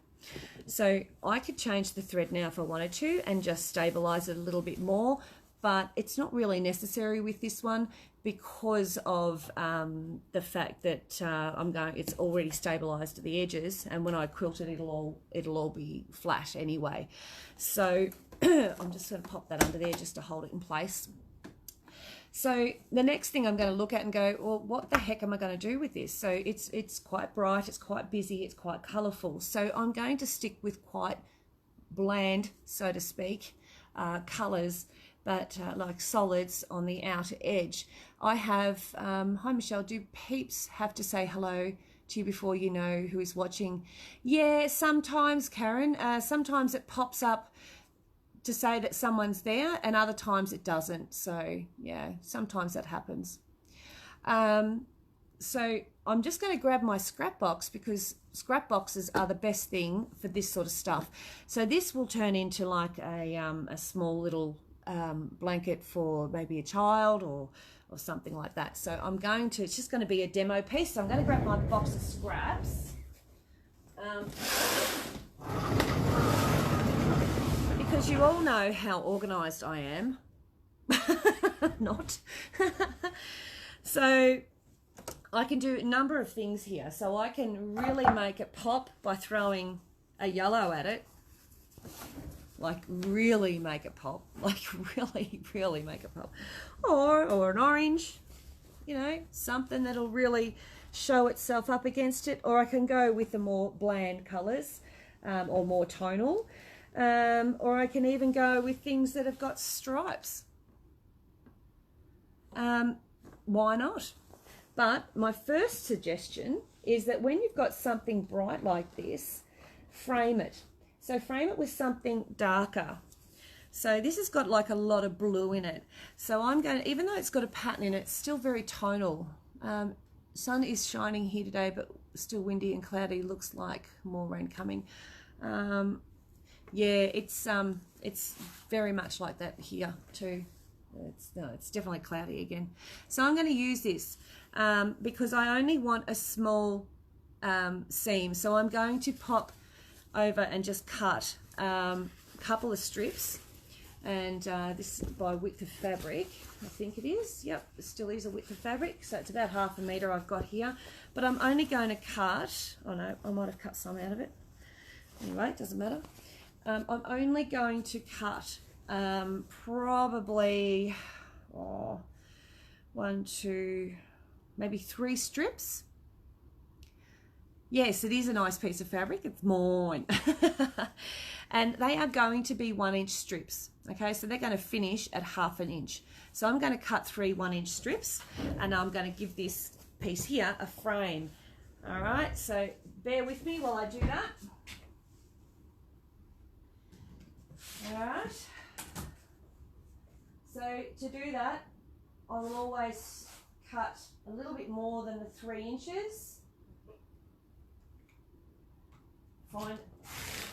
So I could change the thread now if I wanted to and just stabilize it a little bit more, but it's not really necessary with this one because of the fact that it's already stabilized at the edges, and when I quilt it, it'll all be flat anyway. So I'm just going to pop that under there just to hold it in place. So the next thing I'm going to look at and go, well, what the heck am I going to do with this? So it's quite bright, it's quite busy, it's quite colourful. So I'm going to stick with quite bland, so to speak, colours, but like solids on the outer edge. I have, hi Michelle, do peeps have to say hello to you before you know who is watching? Yeah, sometimes, Karen, sometimes it pops up to say that someone's there, and other times it doesn't. So yeah, sometimes that happens. So I'm just going to grab my scrap box, because scrap boxes are the best thing for this sort of stuff. So this will turn into like a small little blanket for maybe a child or something like that. So I'm going to, it's just going to be a demo piece. So I'm going to grab my box of scraps. Because you all know how organised I am. Not. So I can do a number of things here. So I can really make it pop by throwing a yellow at it. Like really make it pop. Like really, really make it pop. Or an orange, you know, something that'll really show itself up against it. Or I can go with the more bland colours or more tonal. Or I can even go with things that have got stripes. Why not? But my first suggestion is that when you've got something bright like this, frame it. So frame it with something darker. So this has got like a lot of blue in it. So I'm going to, even though it's got a pattern in it, it's still very tonal. Sun is shining here today, but still windy and cloudy. Looks like more rain coming. Yeah, it's very much like that here too. It's definitely cloudy again. So I'm going to use this because I only want a small seam. So I'm going to pop over and just cut a couple of strips, and this is by width of fabric, I think it is. Yep, it still is a width of fabric, so it's about 1/2 metre I've got here. But I'm only going to cut, oh no, I might have cut some out of it. Anyway, it doesn't matter. I'm only going to cut probably 1, 2, maybe 3 strips. Yes, it is a nice piece of fabric. It's mine. And they are going to be 1-inch strips. Okay, so they're going to finish at 1/2 inch. So I'm going to cut 3 1-inch strips, and I'm going to give this piece here a frame. All right, so bear with me while I do that. All right. So to do that, I will always cut a little bit more than the 3 inches. Fine.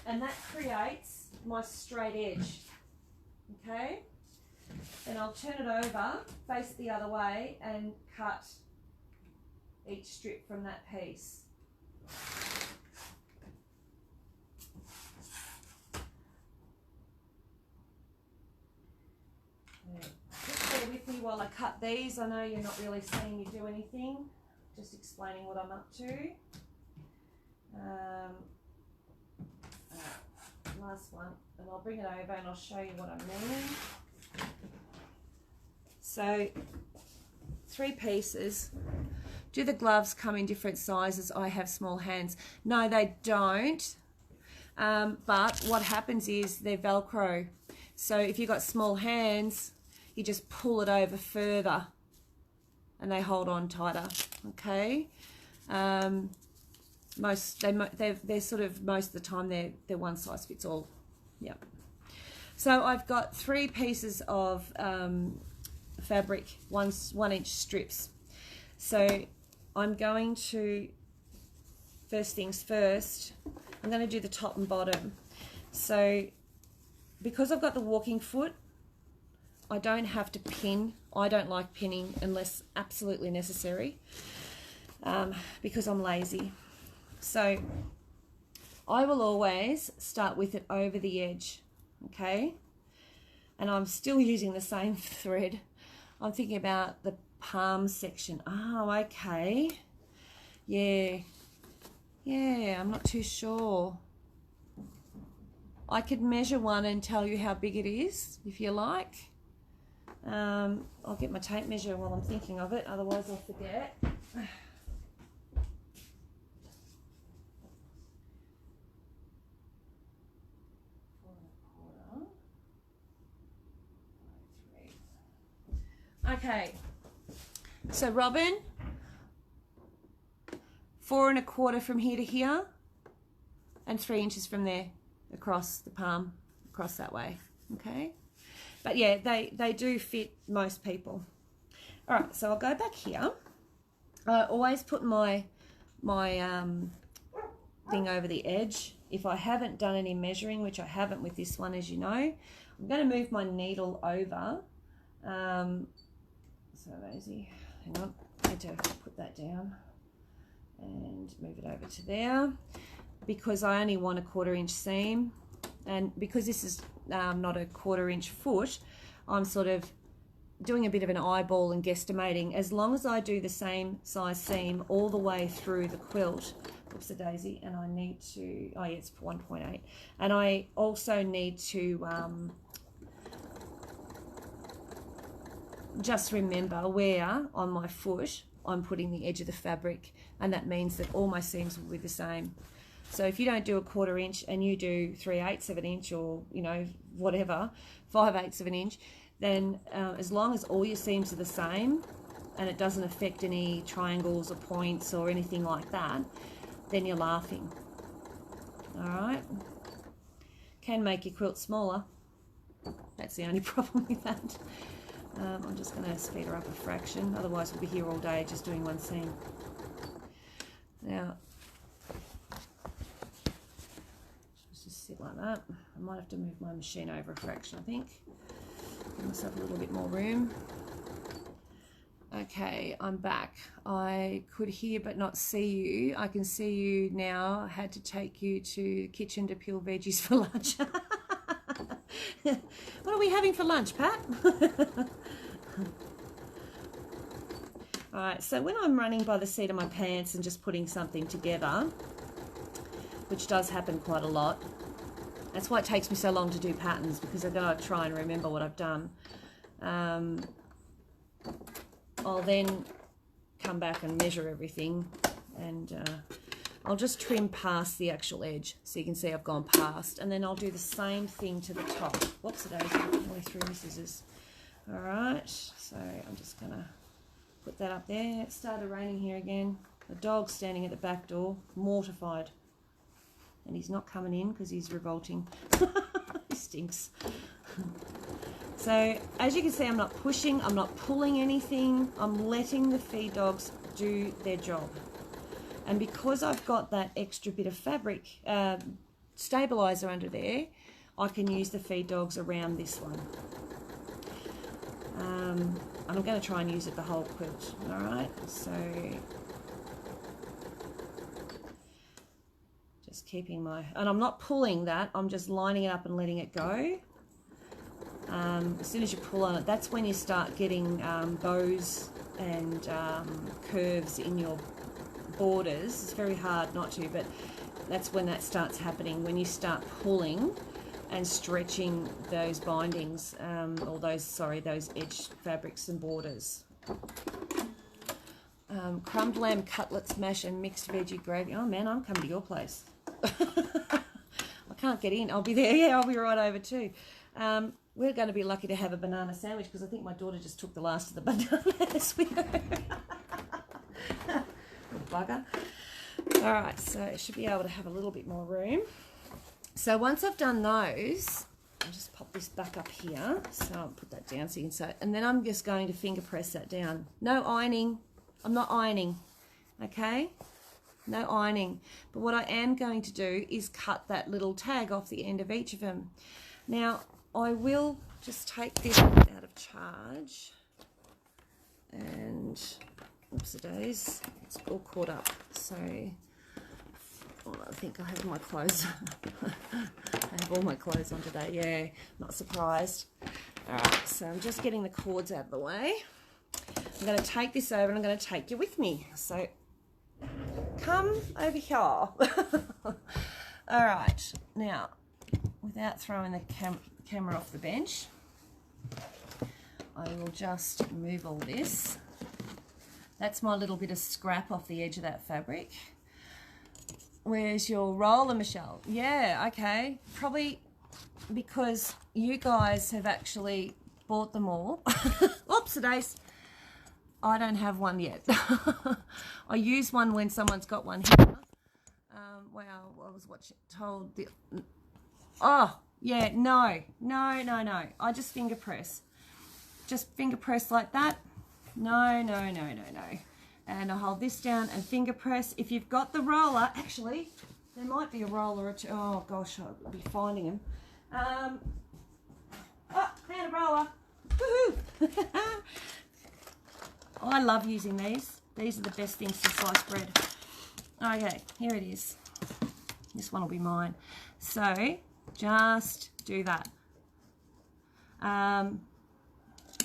And that creates my straight edge. Okay? Then I'll turn it over, face it the other way, and cut each strip from that piece. Just bear with me while I cut these. I know you're not really seeing me do anything. Just explaining what I'm up to. Last one, and I'll bring it over and I'll show you what I mean. So 3 pieces. Do the gloves come in different sizes? I have small hands. No, they don't. But what happens is they're Velcro. So if you've got small hands, you just pull it over further and they hold on tighter. Okay. They're sort of, most of the time they're one size fits all. Yeah. So I've got 3 pieces of fabric, 1-inch strips. So I'm going to, first things first, I'm going to do the top and bottom. So because I've got the walking foot, I don't have to pin. I don't like pinning unless absolutely necessary, because I'm lazy. So I will always start with it over the edge, okay? And I'm still using the same thread. I'm thinking about the palm section. Oh, okay. Yeah, I'm not too sure. I could measure one and tell you how big it is, if you like. I'll get my tape measure while I'm thinking of it, otherwise I'll forget. Okay, so Robin, 4 1/4 from here to here, and 3 inches from there across the palm, across that way. Okay, but yeah, they do fit most people. All right, so I'll go back here. I always put my thing over the edge. If I haven't done any measuring, which I haven't with this one, as you know, I'm going to move my needle over. So Rosie, hang on, I need to put that down and move it over to there, because I only want a 1/4 inch seam, and because this is not a 1/4 inch foot, I'm sort of doing a bit of an eyeball and guesstimating. As long as I do the same size seam all the way through the quilt, oops a daisy, and I need to, oh yeah, it's 1.8, and I also need to just remember where on my foot I'm putting the edge of the fabric, and that means that all my seams will be the same. So if you don't do a 1/4 inch and you do 3/8 of an inch, or you know, whatever, 5/8 of an inch, then as long as all your seams are the same and it doesn't affect any triangles or points or anything like that, then you're laughing. All right, can make your quilt smaller, that's the only problem with that. I'm just going to speed her up a fraction, otherwise we'll be here all day just doing one seam. Now, just sit like that. I might have to move my machine over a fraction, I think. Give myself a little bit more room. Okay, I'm back. I could hear but not see you. I can see you now. I had to take you to the kitchen to peel veggies for lunch. What are we having for lunch, Pat? Alright, so when I'm running by the seat of my pants and just putting something together, which does happen quite a lot, that's why it takes me so long to do patterns, because I've got to try and remember what I've done. I'll then come back and measure everything, and I'll just trim past the actual edge so you can see I've gone past, and then I'll do the same thing to the top. Whoops, it is, I only threw my scissors. Alright, so I'm just going to put that up there. It started raining here again. The dog's standing at the back door, mortified. And he's not coming in because he's revolting. He stinks. So, as you can see, I'm not pushing, I'm not pulling anything. I'm letting the feed dogs do their job. And because I've got that extra bit of fabric stabilizer under there, I can use the feed dogs around this one. And I'm going to try and use it the whole quilt. Alright, so just keeping my, and I'm not pulling that, I'm just lining it up and letting it go. As soon as you pull on it, that's when you start getting bows and curves in your borders. It's very hard not to, but that's when that starts happening, when you start pulling and stretching those bindings, or those edge fabrics and borders. Crumbed lamb cutlets, mash and mixed veggie gravy. Oh man, I'm coming to your place. I can't get in. I'll be there. Yeah, I'll be right over too. We're going to be lucky to have a banana sandwich because I think my daughter just took the last of the bananas with her. Bugger. All right, so I should be able to have a little bit more room. So once I've done those, I'll just pop this back up here. So I'll put that down so you can see it. And then I'm just going to finger press that down. No ironing. I'm not ironing. Okay? No ironing. But what I am going to do is cut that little tag off the end of each of them. Now, I will just take this out of charge. And, oops-a-days, it's all caught up. So, I think I have my clothes. I have all my clothes on today. Yeah, not surprised. Alright, so I'm just getting the cords out of the way. I'm going to take this over and I'm going to take you with me. So, come over here. Alright, now, without throwing the camera off the bench, I will just move all this. That's my little bit of scrap off the edge of that fabric. Where's your roller, Michelle? Yeah, okay. Probably because you guys have actually bought them all. Oops, days. I don't have one yet. I use one when someone's got one here. Wow, I was told the... Oh, yeah, no. I just finger press. Just finger press like that. No. And I hold this down and finger press. If you've got the roller, actually, there might be a roller or two. Oh, gosh, I'll be finding them. Oh, found a roller. Woohoo! I love using these. These are the best things to slice bread. Okay, here it is. This one will be mine. So, just do that. And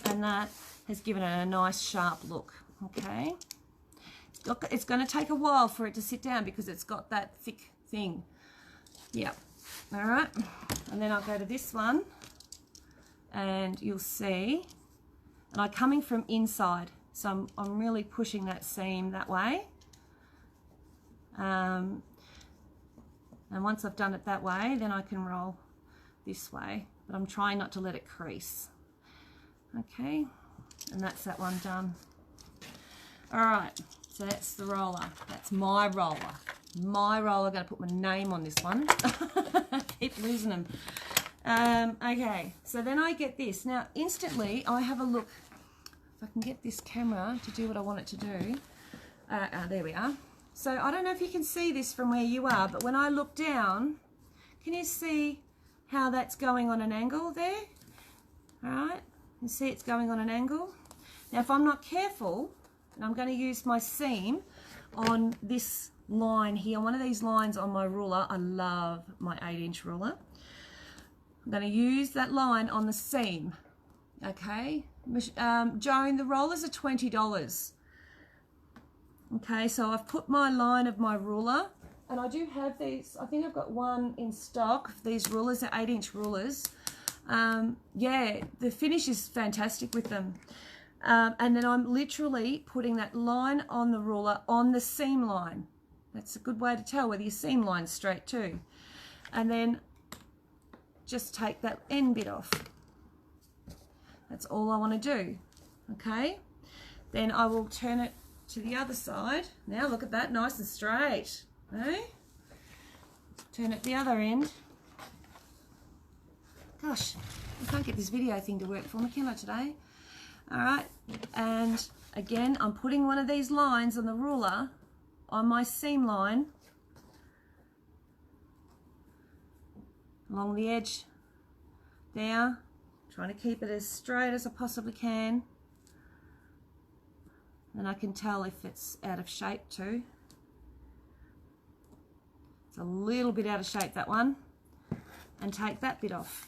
that has given it a nice sharp look. Okay. It's going to take a while for it to sit down because it's got that thick thing. Yep. All right. And then I'll go to this one and you'll see, and I'm coming from inside. So I'm really pushing that seam that way. And once I've done it that way, then I can roll this way. But I'm trying not to let it crease. Okay. And that's that one done. All right. So that's the roller. That's my roller. My roller. I'm going to put my name on this one. Keep losing them. Okay. So then I get this. Now, instantly, I have a look. If I can get this camera to do what I want it to do. There we are. So I don't know if you can see this from where you are, but when I look down, can you see how that's going on an angle there? All right. You see it's going on an angle. Now, if I'm not careful, and I'm going to use my seam on this line here, one of these lines on my ruler. I love my 8-inch ruler. I'm going to use that line on the seam. Okay. Joan, the rollers are $20. Okay, so I've put my line of my ruler, and I do have these. I think I've got one in stock. These rulers are 8-inch rulers. Yeah, the finish is fantastic with them. And then I'm literally putting that line on the ruler on the seam line. That's a good way to tell whether your seam line's straight too. And then just take that end bit off. That's all I want to do. Okay. Then I will turn it to the other side. Now look at that, nice and straight. Okay? Turn it the other end. Gosh, I can't get this video thing to work for me, can I, today? All right, and again, I'm putting one of these lines on the ruler on my seam line along the edge there, trying to keep it as straight as I possibly can. And I can tell if it's out of shape too. It's a little bit out of shape, that one. And take that bit off.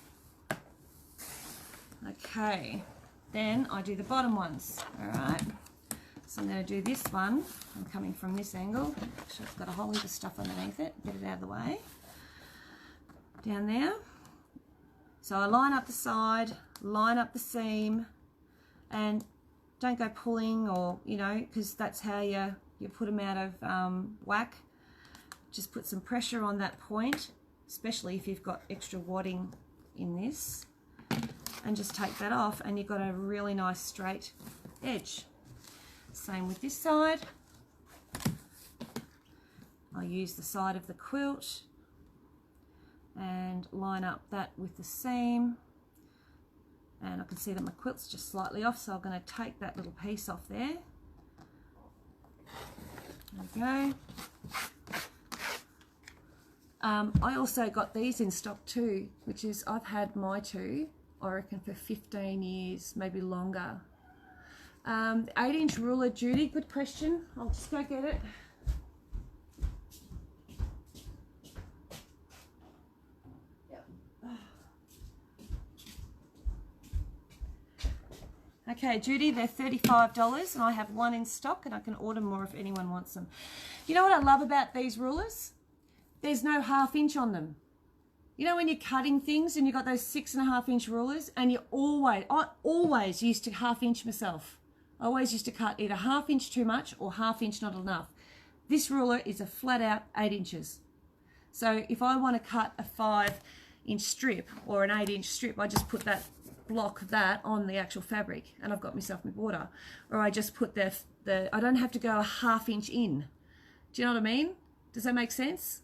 Okay, then I do the bottom ones. All right, so I'm going to do this one. I'm coming from this angle. Actually, I've got a whole heap of stuff underneath it. Get it out of the way. Down there. So I line up the side, line up the seam, and don't go pulling, or, you know, because that's how you put them out of whack. Just put some pressure on that point, especially if you've got extra wadding in this. And just take that off, and you've got a really nice straight edge. Same with this side. I use the side of the quilt and line up that with the seam. And I can see that my quilt's just slightly off, so I'm going to take that little piece off there. There we go. I also got these in stock too, which is, I've had my two, I reckon, for 15 years, maybe longer. 8-inch ruler, Judy, good question. I'll just go get it. Yep. Okay, Judy, they're $35 and I have one in stock, and I can order more if anyone wants them. You know what I love about these rulers? There's no 1/2 inch on them. You know when you're cutting things and you've got those 6.5 inch rulers, and I always used to 1/2 inch myself. I always used to cut either 1/2 inch too much or 1/2 inch not enough. This ruler is a flat out 8 inches. So if I want to cut a 5 inch strip or an 8 inch strip, I just put that block of that on the actual fabric and I've got myself my border. Or I just put I don't have to go a 1/2 inch in. Do you know what I mean? Does that make sense?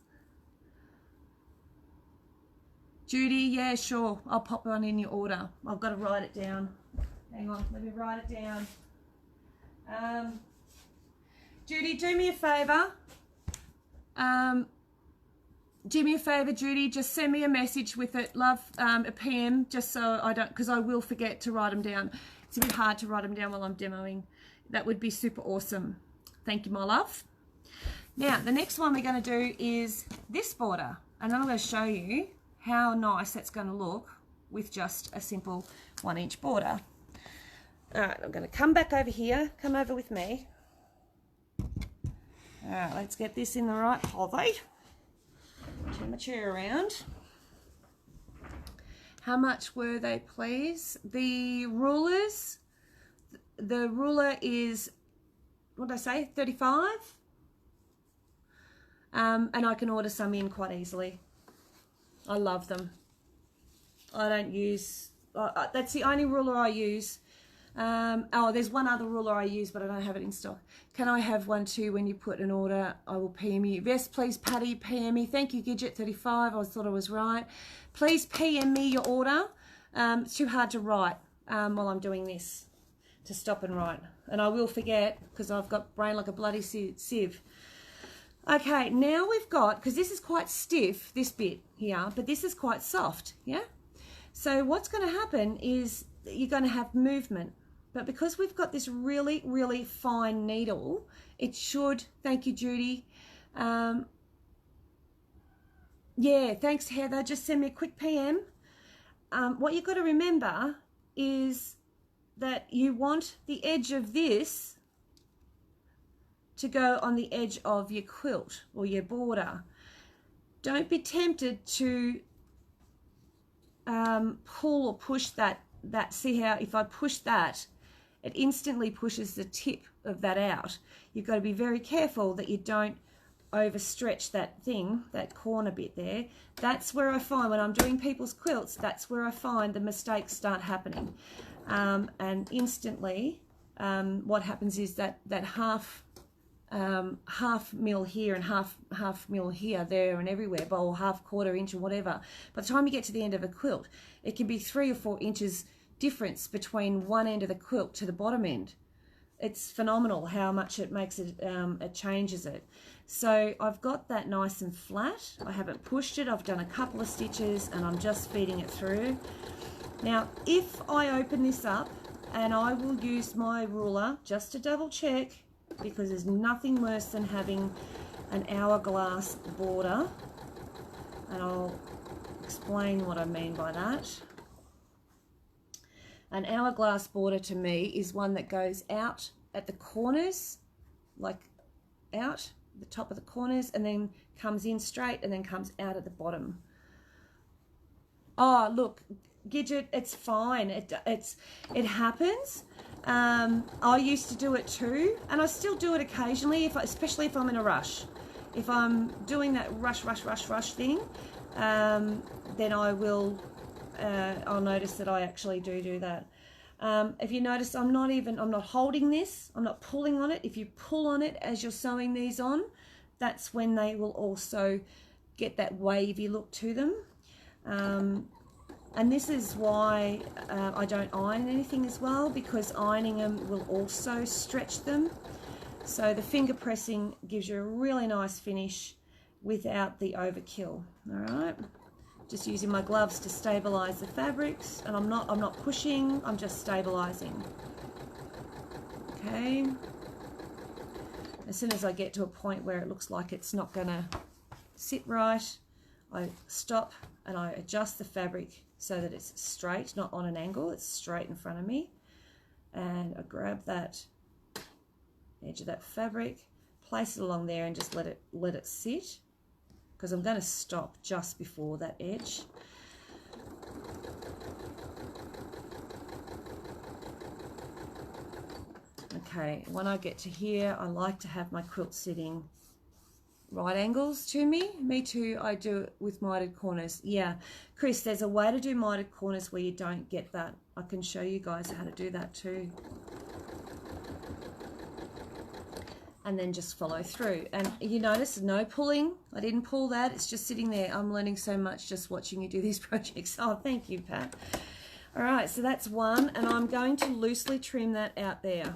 Judy, yeah, sure. I'll pop one in your order. I've got to write it down. Hang on, let me write it down. Judy, do me a favour. Do me a favour, Judy, just send me a message with it, love, a PM, just so I don't, because I will forget to write them down. It's a bit hard to write them down while I'm demoing. That would be super awesome. Thank you, my love. Now, the next one we're going to do is this border, and then I'm going to show you how nice that's going to look with just a simple 1 inch border. All right, I'm going to come back over here. Come over with me. All right, let's get this in the right poly. Turn my chair around. How much were they, please? The rulers, the ruler is, what did I say, 35? And I can order some in quite easily. I love them. I don't use, that's the only ruler I use. Oh, there's one other ruler I use, but I don't have it in stock. Can I have one too when you put an order? I will PM you. Yes, please, Patty, PM me. Thank you, Gidget35. I thought I was right. Please PM me your order. It's too hard to write while I'm doing this, to stop and write. And I will forget because I've got brain like a bloody sieve. Okay, now we've got, because this is quite stiff, this bit here, but this is quite soft, yeah? So what's going to happen is you're going to have movement. But because we've got this really, really fine needle, it should, thank you, Judy. Yeah, thanks, Heather. Just send me a quick PM. What you've got to remember is that you want the edge of this to go on the edge of your quilt or your border. Don't be tempted to pull or push that. See how if I push that, it instantly pushes the tip of that out. You've got to be very careful that you don't overstretch that thing, that corner bit there. That's where I find when I'm doing people's quilts, that's where I find the mistakes start happening. And instantly what happens is that half mil here and half mil here, there and everywhere, or 1/4 inch or whatever. By the time you get to the end of a quilt, it can be 3 or 4 inches difference between one end of the quilt to the bottom end. It's phenomenal how much it makes it, it changes it. So I've got that nice and flat. I haven't pushed it. I've done a couple of stitches and I'm just feeding it through. Now, if I open this up, and I will use my ruler just to double check, because there's nothing worse than having an hourglass border, and I'll explain what I mean by that. An hourglass border to me is one that goes out at the corners, like out the top of the corners, and then comes in straight and then comes out at the bottom. Oh, look, Gidget, it's fine. It happens. I used to do it too, and I still do it occasionally, especially if I'm in a rush. If I'm doing that rush thing, then I will. I'll notice that I actually do that. If you notice, I'm not holding this. I'm not pulling on it. If you pull on it as you're sewing these on, that's when they will also get that wavy look to them. And this is why I don't iron anything as well, because ironing them will also stretch them. So the finger pressing gives you a really nice finish without the overkill. All right, just using my gloves to stabilize the fabrics, and I'm not pushing, I'm just stabilizing. Okay, as soon as I get to a point where it looks like it's not gonna sit right, I stop and I adjust the fabric so that it's straight, not on an angle, it's straight in front of me. And I grab that edge of that fabric, place it along there and just let it sit. because I'm going to stop just before that edge. Okay, when I get to here, I like to have my quilt sitting right angles to me. Me too, I do it with mitered corners. Yeah, Chris, there's a way to do mitered corners where you don't get that. I can show you guys how to do that too. And then just follow through. And you notice no pulling. I didn't pull that. It's just sitting there. I'm learning so much just watching you do these projects. Oh, thank you, Pat. All right, so that's one. And I'm going to loosely trim that out there.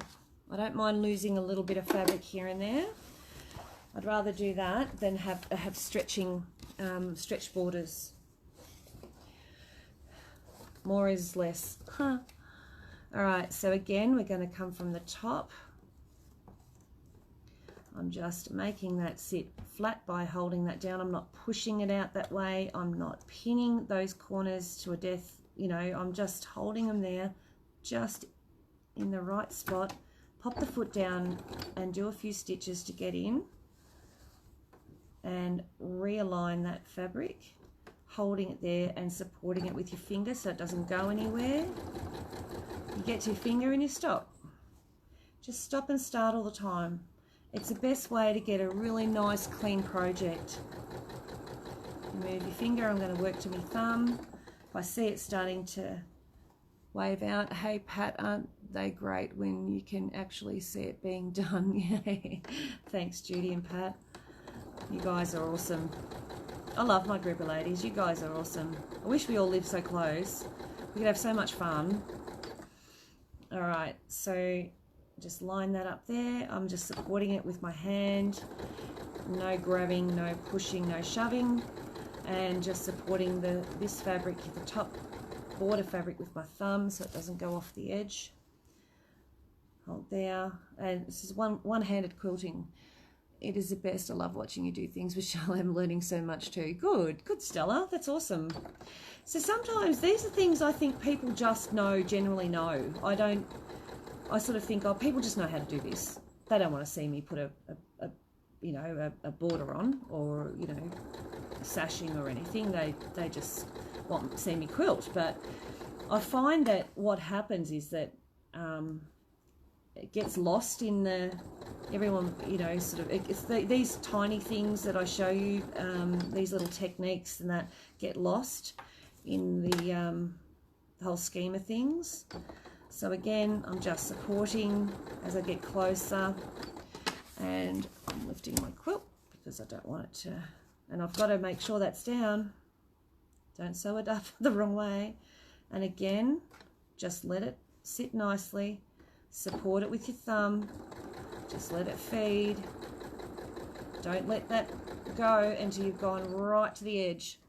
I don't mind losing a little bit of fabric here and there. I'd rather do that than have stretching, stretch borders. More is less. Huh. All right, so again, we're going to come from the top. I'm just making that sit flat by holding that down. I'm not pushing it out that way. I'm not pinning those corners to a death. You know, I'm just holding them there, just in the right spot. Pop the foot down and do a few stitches to get in and realign that fabric, holding it there and supporting it with your finger so it doesn't go anywhere. You get to your finger and you stop. Just stop and start all the time. It's the best way to get a really nice clean project. Move your finger, I'm going to work to my thumb. If I see it starting to wave out, hey Pat, aren't they great when you can actually see it being done? Yay. Thanks Judy and Pat. You guys are awesome. I love my group of ladies. You guys are awesome. I wish we all lived so close. We could have so much fun. All right, so just line that up there. I'm just supporting it with my hand. No grabbing, no pushing, no shoving. And just supporting this fabric, the top border fabric with my thumb so it doesn't go off the edge. Hold there. And this is one-handed quilting. It is the best. I love watching you do things with Charlotte. I'm learning so much too. Good, Stella. That's awesome. So sometimes these are things I think people just generally know. I sort of think, oh, people just know how to do this. They don't want to see me put a border on or, you know, sashing or anything. They just want to see me quilt. But I find that what happens is that it gets lost in everyone, you know, sort of, it's these tiny things that I show you, these little techniques and that get lost in the whole scheme of things. So again, I'm just supporting as I get closer, and I'm lifting my quilt because I don't want it to, and I've got to make sure that's down. Don't sew it up the wrong way. And again, just let it sit nicely, support it with your thumb, just let it feed. Don't let that go until you've gone right to the edge.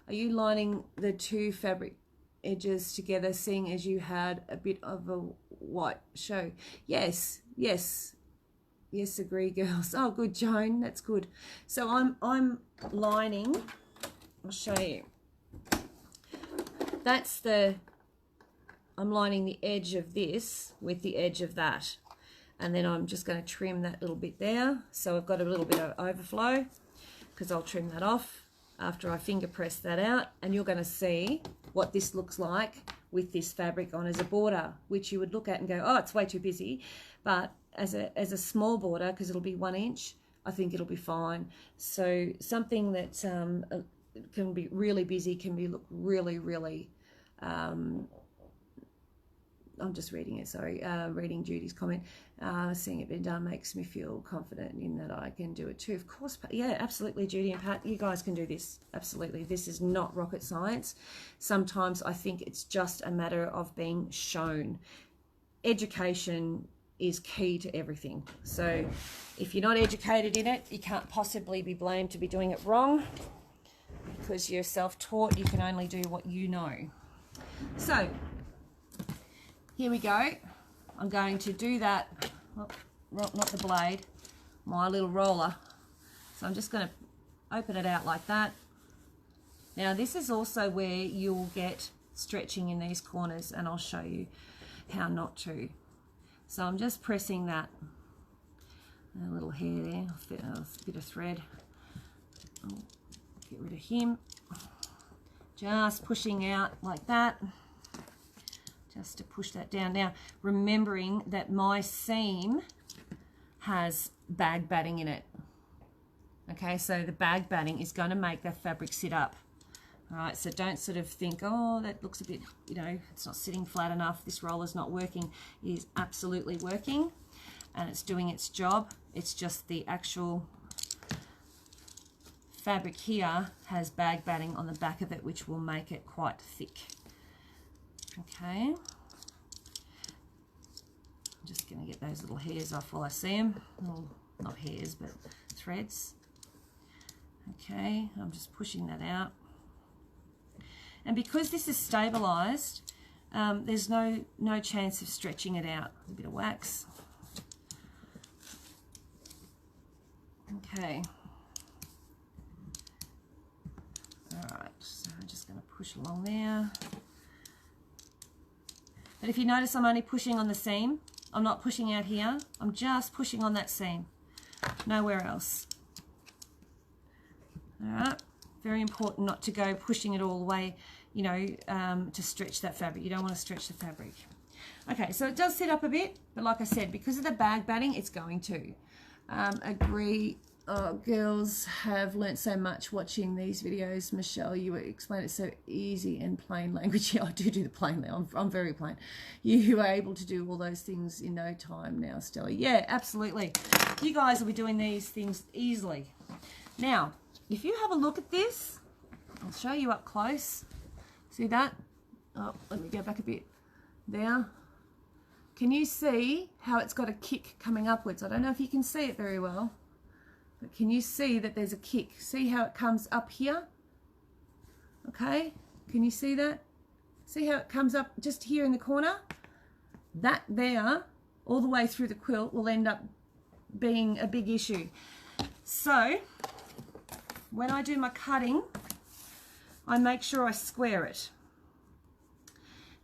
Are you lining the two fabric edges together, seeing as you had a bit of a white show? Yes, agree girls. Oh good, Joan, that's good. So I'm lining, I'll show you. I'm lining the edge of this with the edge of that, and then I'm just going to trim that little bit there, so I've got a little bit of overflow, because I'll trim that off after I finger press that out, and you're going to see what this looks like with this fabric on as a border, which you would look at and go, oh, it's way too busy. But as a small border, because it'll be 1 inch, I think it'll be fine. So something that can be really busy can look really, really, I'm just reading it, sorry, reading Judy's comment. Seeing it being done makes me feel confident in that I can do it too. Of course, yeah, absolutely, Judy and Pat, you guys can do this. Absolutely. This is not rocket science. Sometimes I think it's just a matter of being shown. Education is key to everything. So if you're not educated in it, you can't possibly be blamed to be doing it wrong, because you're self-taught. You can only do what you know. So here we go. I'm going to do that, not the blade, my little roller. So I'm just going to open it out like that. Now this is also where you'll get stretching in these corners, and I'll show you how not to. So I'm just pressing that, a little hair there, a bit of thread. I'll get rid of him. Just pushing out like that, just to push that down. Now, remembering that my seam has bag batting in it. Okay, so the bag batting is going to make that fabric sit up. All right, so don't sort of think, oh, that looks a bit, you know, it's not sitting flat enough, this roller's not working. It is absolutely working, and it's doing its job. It's just the actual fabric here has bag batting on the back of it, which will make it quite thick. Okay, I'm just going to get those little hairs off while I see them. Well, not hairs, but threads. Okay, I'm just pushing that out. And because this is stabilized, there's no chance of stretching it out. A bit of wax. Okay. All right, so I'm just going to push along there. But if you notice, I'm only pushing on the seam. I'm not pushing out here. I'm just pushing on that seam. Nowhere else. All right. Very important not to go pushing it all the way, you know, to stretch that fabric. You don't want to stretch the fabric. Okay, so it does sit up a bit, but like I said, because of the bag batting, it's going to. Agree. Oh, girls have learnt so much watching these videos. Michelle, you explain it so easy and plain language. Yeah, I do the plain language. I'm very plain. You are able to do all those things in no time now, Stella. Yeah, absolutely. You guys will be doing these things easily. Now, if you have a look at this, I'll show you up close. See that? Oh, let me go back a bit. There. Can you see how it's got a kick coming upwards? I don't know if you can see it very well, but can you see that there's a kick? See how it comes up here? Okay, can you see that? See how it comes up just here in the corner? That there, all the way through the quilt, will end up being a big issue. So, when I do my cutting, I make sure I square it.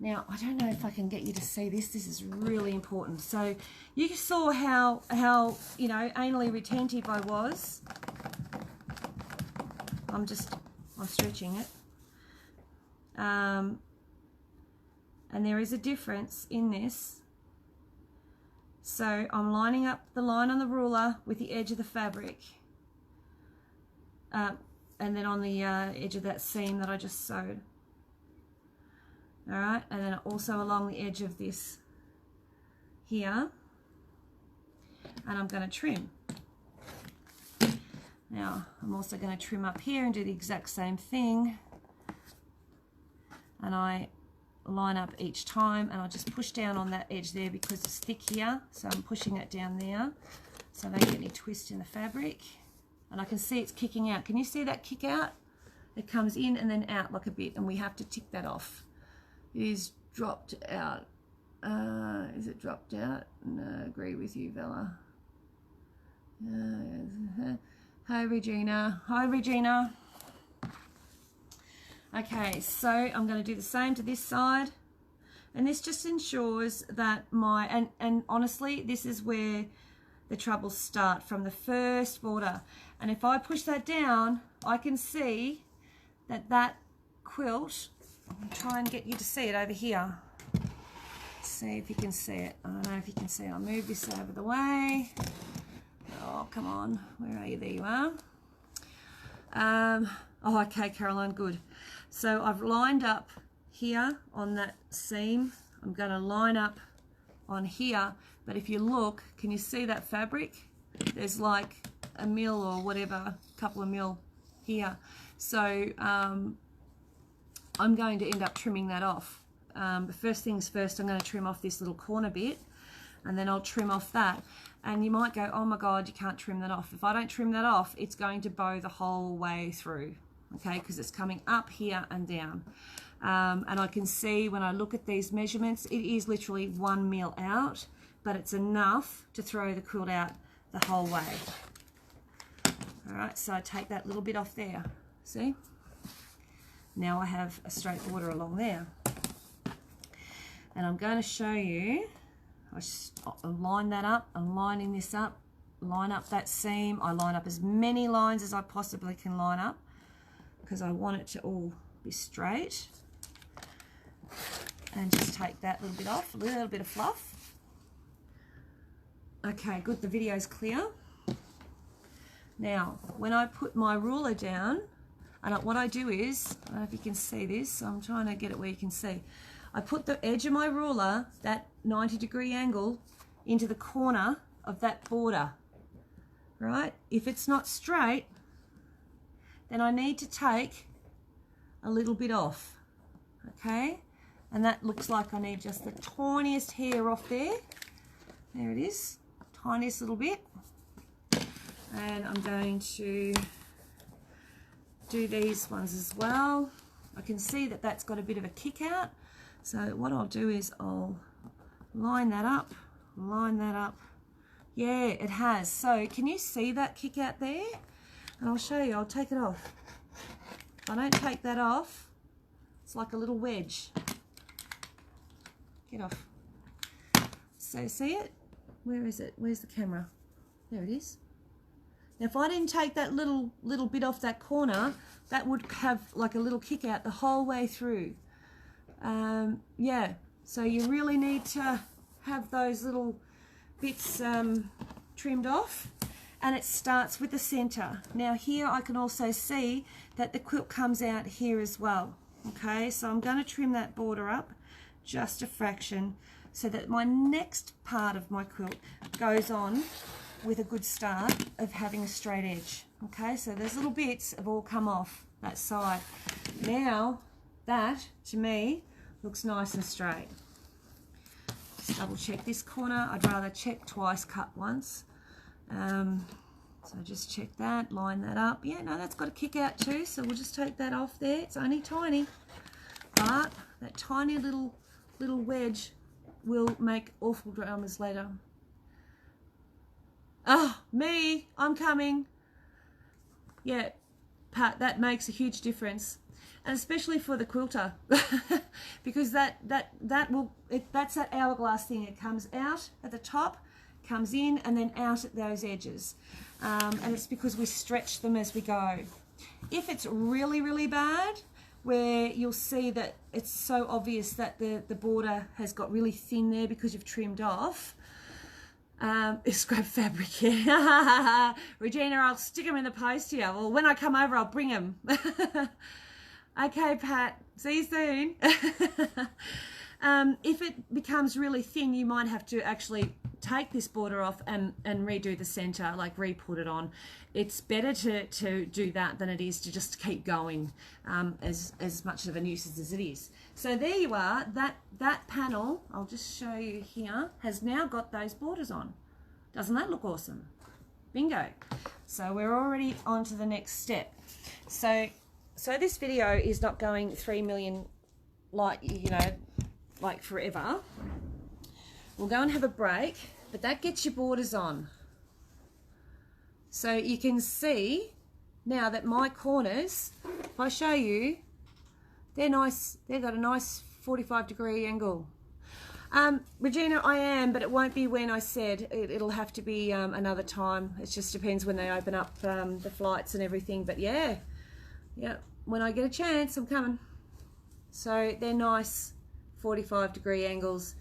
Now, I don't know if I can get you to see this. This is really important. So, you saw how you know, anally retentive I was. I'm stretching it. And there is a difference in this. So, I'm lining up the line on the ruler with the edge of the fabric. And then on the edge of that seam that I just sewed. All right, and then also along the edge of this here. And I'm going to trim. Now, I'm also going to trim up here and do the exact same thing. And I line up each time, and I'll just push down on that edge there because it's thick here. So I'm pushing it down there so I don't get any twist in the fabric. And I can see it's kicking out. Can you see that kick out? It comes in and then out like a bit, and we have to tick that off. It is dropped out. Is it dropped out? No, I agree with you, Bella. Hi, Regina. Hi, Regina. Okay, so I'm going to do the same to this side. And this just ensures that and honestly, this is where the troubles start, from the first border. And if I push that down, I can see that quilt, I'll try and get you to see it over here. See if you can see it. I don't know if you can see it. I'll move this over the way. Oh, come on. Where are you? There you are. Oh, okay, Caroline, good. So I've lined up here on that seam. I'm going to line up on here. But if you look, can you see that fabric? There's like a mil or whatever, couple of mil here. So I'm going to end up trimming that off. But first things first, I'm going to trim off this little corner bit, and then I'll trim off that. And you might go, oh my God, you can't trim that off. If I don't trim that off, it's going to bow the whole way through, okay, because it's coming up here and down. And I can see when I look at these measurements, it is literally 1 mil out, but it's enough to throw the quilt out the whole way. All right, so I take that little bit off there, see? Now I have a straight border along there. And I'm going to show you, I line that up, I'm lining this up line up that seam. I line up as many lines as I possibly can line up because I want it to all be straight. And just take that little bit off, a little bit of fluff. Okay, good, the video's clear. Now, when I put my ruler down, and what I do is, I don't know if you can see this, I'm trying to get it where you can see. I put the edge of my ruler, that 90-degree angle, into the corner of that border, right? If it's not straight, then I need to take a little bit off, okay? And that looks like I need just the tiniest hair off there. There it is, tiniest little bit. And I'm going to do these ones as well. I can see that that's got a bit of a kick out. So what I'll do is I'll line that up, line that up. Yeah, it has. So can you see that kick out there? And I'll show you, I'll take it off. If I don't take that off, it's like a little wedge. Get off. So see it? Where is it? Where's the camera? There it is. Now if I didn't take that little bit off that corner, that would have like a little kick out the whole way through. Yeah, so you really need to have those little bits trimmed off, and it starts with the center. Now here I can also see that the quilt comes out here as well. Okay, so I'm going to trim that border up just a fraction so that my next part of my quilt goes on with a good start of having a straight edge. Okay, so those little bits have all come off that side. Now that, to me, looks nice and straight. Just double check this corner. I'd rather check twice, cut once. So just check that, line that up. Yeah, no, that's got a kick out too, so we'll just take that off there. It's only tiny, but that tiny little wedge will make awful dramas later. Oh, me, I'm coming. Yeah, that makes a huge difference. And especially for the quilter, because that's that hourglass thing. It comes out at the top, comes in, and then out at those edges. And it's because we stretch them as we go. If it's really, really bad, where you'll see that it's so obvious that the border has got really thin there because you've trimmed off, scrap fabric here. Regina, I'll stick them in the post here. Well, when I come over, I'll bring them. Okay, Pat, see you soon. If it becomes really thin, you might have to actually take this border off and redo the center, like re-put it on. It's better to do that than it is to just keep going, as much of a nuisance as it is. So there you are. That panel, I'll just show you here, has now got those borders on. Doesn't that look awesome? Bingo. So we're already on to the next step. So this video is not going 3 million, like forever. We'll go and have a break, but that gets your borders on. So you can see now that my corners, if I show you, they're nice. They've got a nice 45-degree angle. Regina, I am, but it won't be when I said. It'll have to be another time. It just depends when they open up the flights and everything. But yeah, when I get a chance, I'm coming. So they're nice 45-degree angles.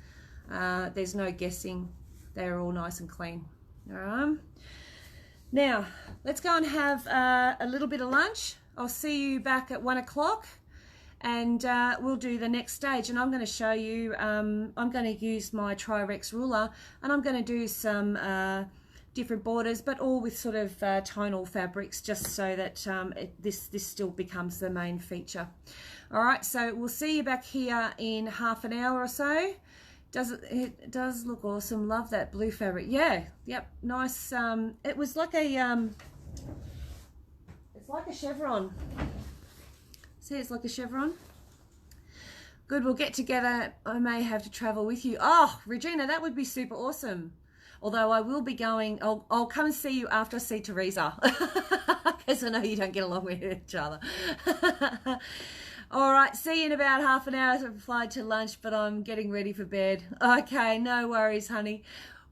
There's no guessing. They're all nice and clean. Now, let's go and have a little bit of lunch. I'll see you back at 1 o'clock, and we'll do the next stage. And I'm going to show you, I'm going to use my Tri-Rex ruler, and I'm going to do some different borders, but all with sort of tonal fabrics, just so that this still becomes the main feature. All right, so we'll see you back here in half an hour or so. It does look awesome. Love that blue fabric. Yeah, yep, nice. It was like a it's like a chevron. See, it's like a chevron. Good, we'll get together. I may have to travel with you. Oh, Regina, that would be super awesome. Although I will be going, I'll come and see you after I see Teresa, because I know you don't get along with each other. All right, see you in about half an hour. I've applied to lunch, but I'm getting ready for bed. Okay, no worries, honey.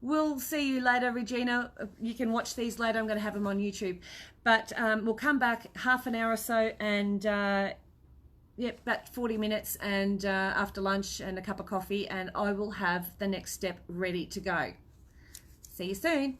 we'll see you later, Regina. You can watch these later. I'm going to have them on YouTube. But we'll come back half an hour or so and, yep, about 40 minutes and after lunch and a cup of coffee, and I will have the next step ready to go. See you soon.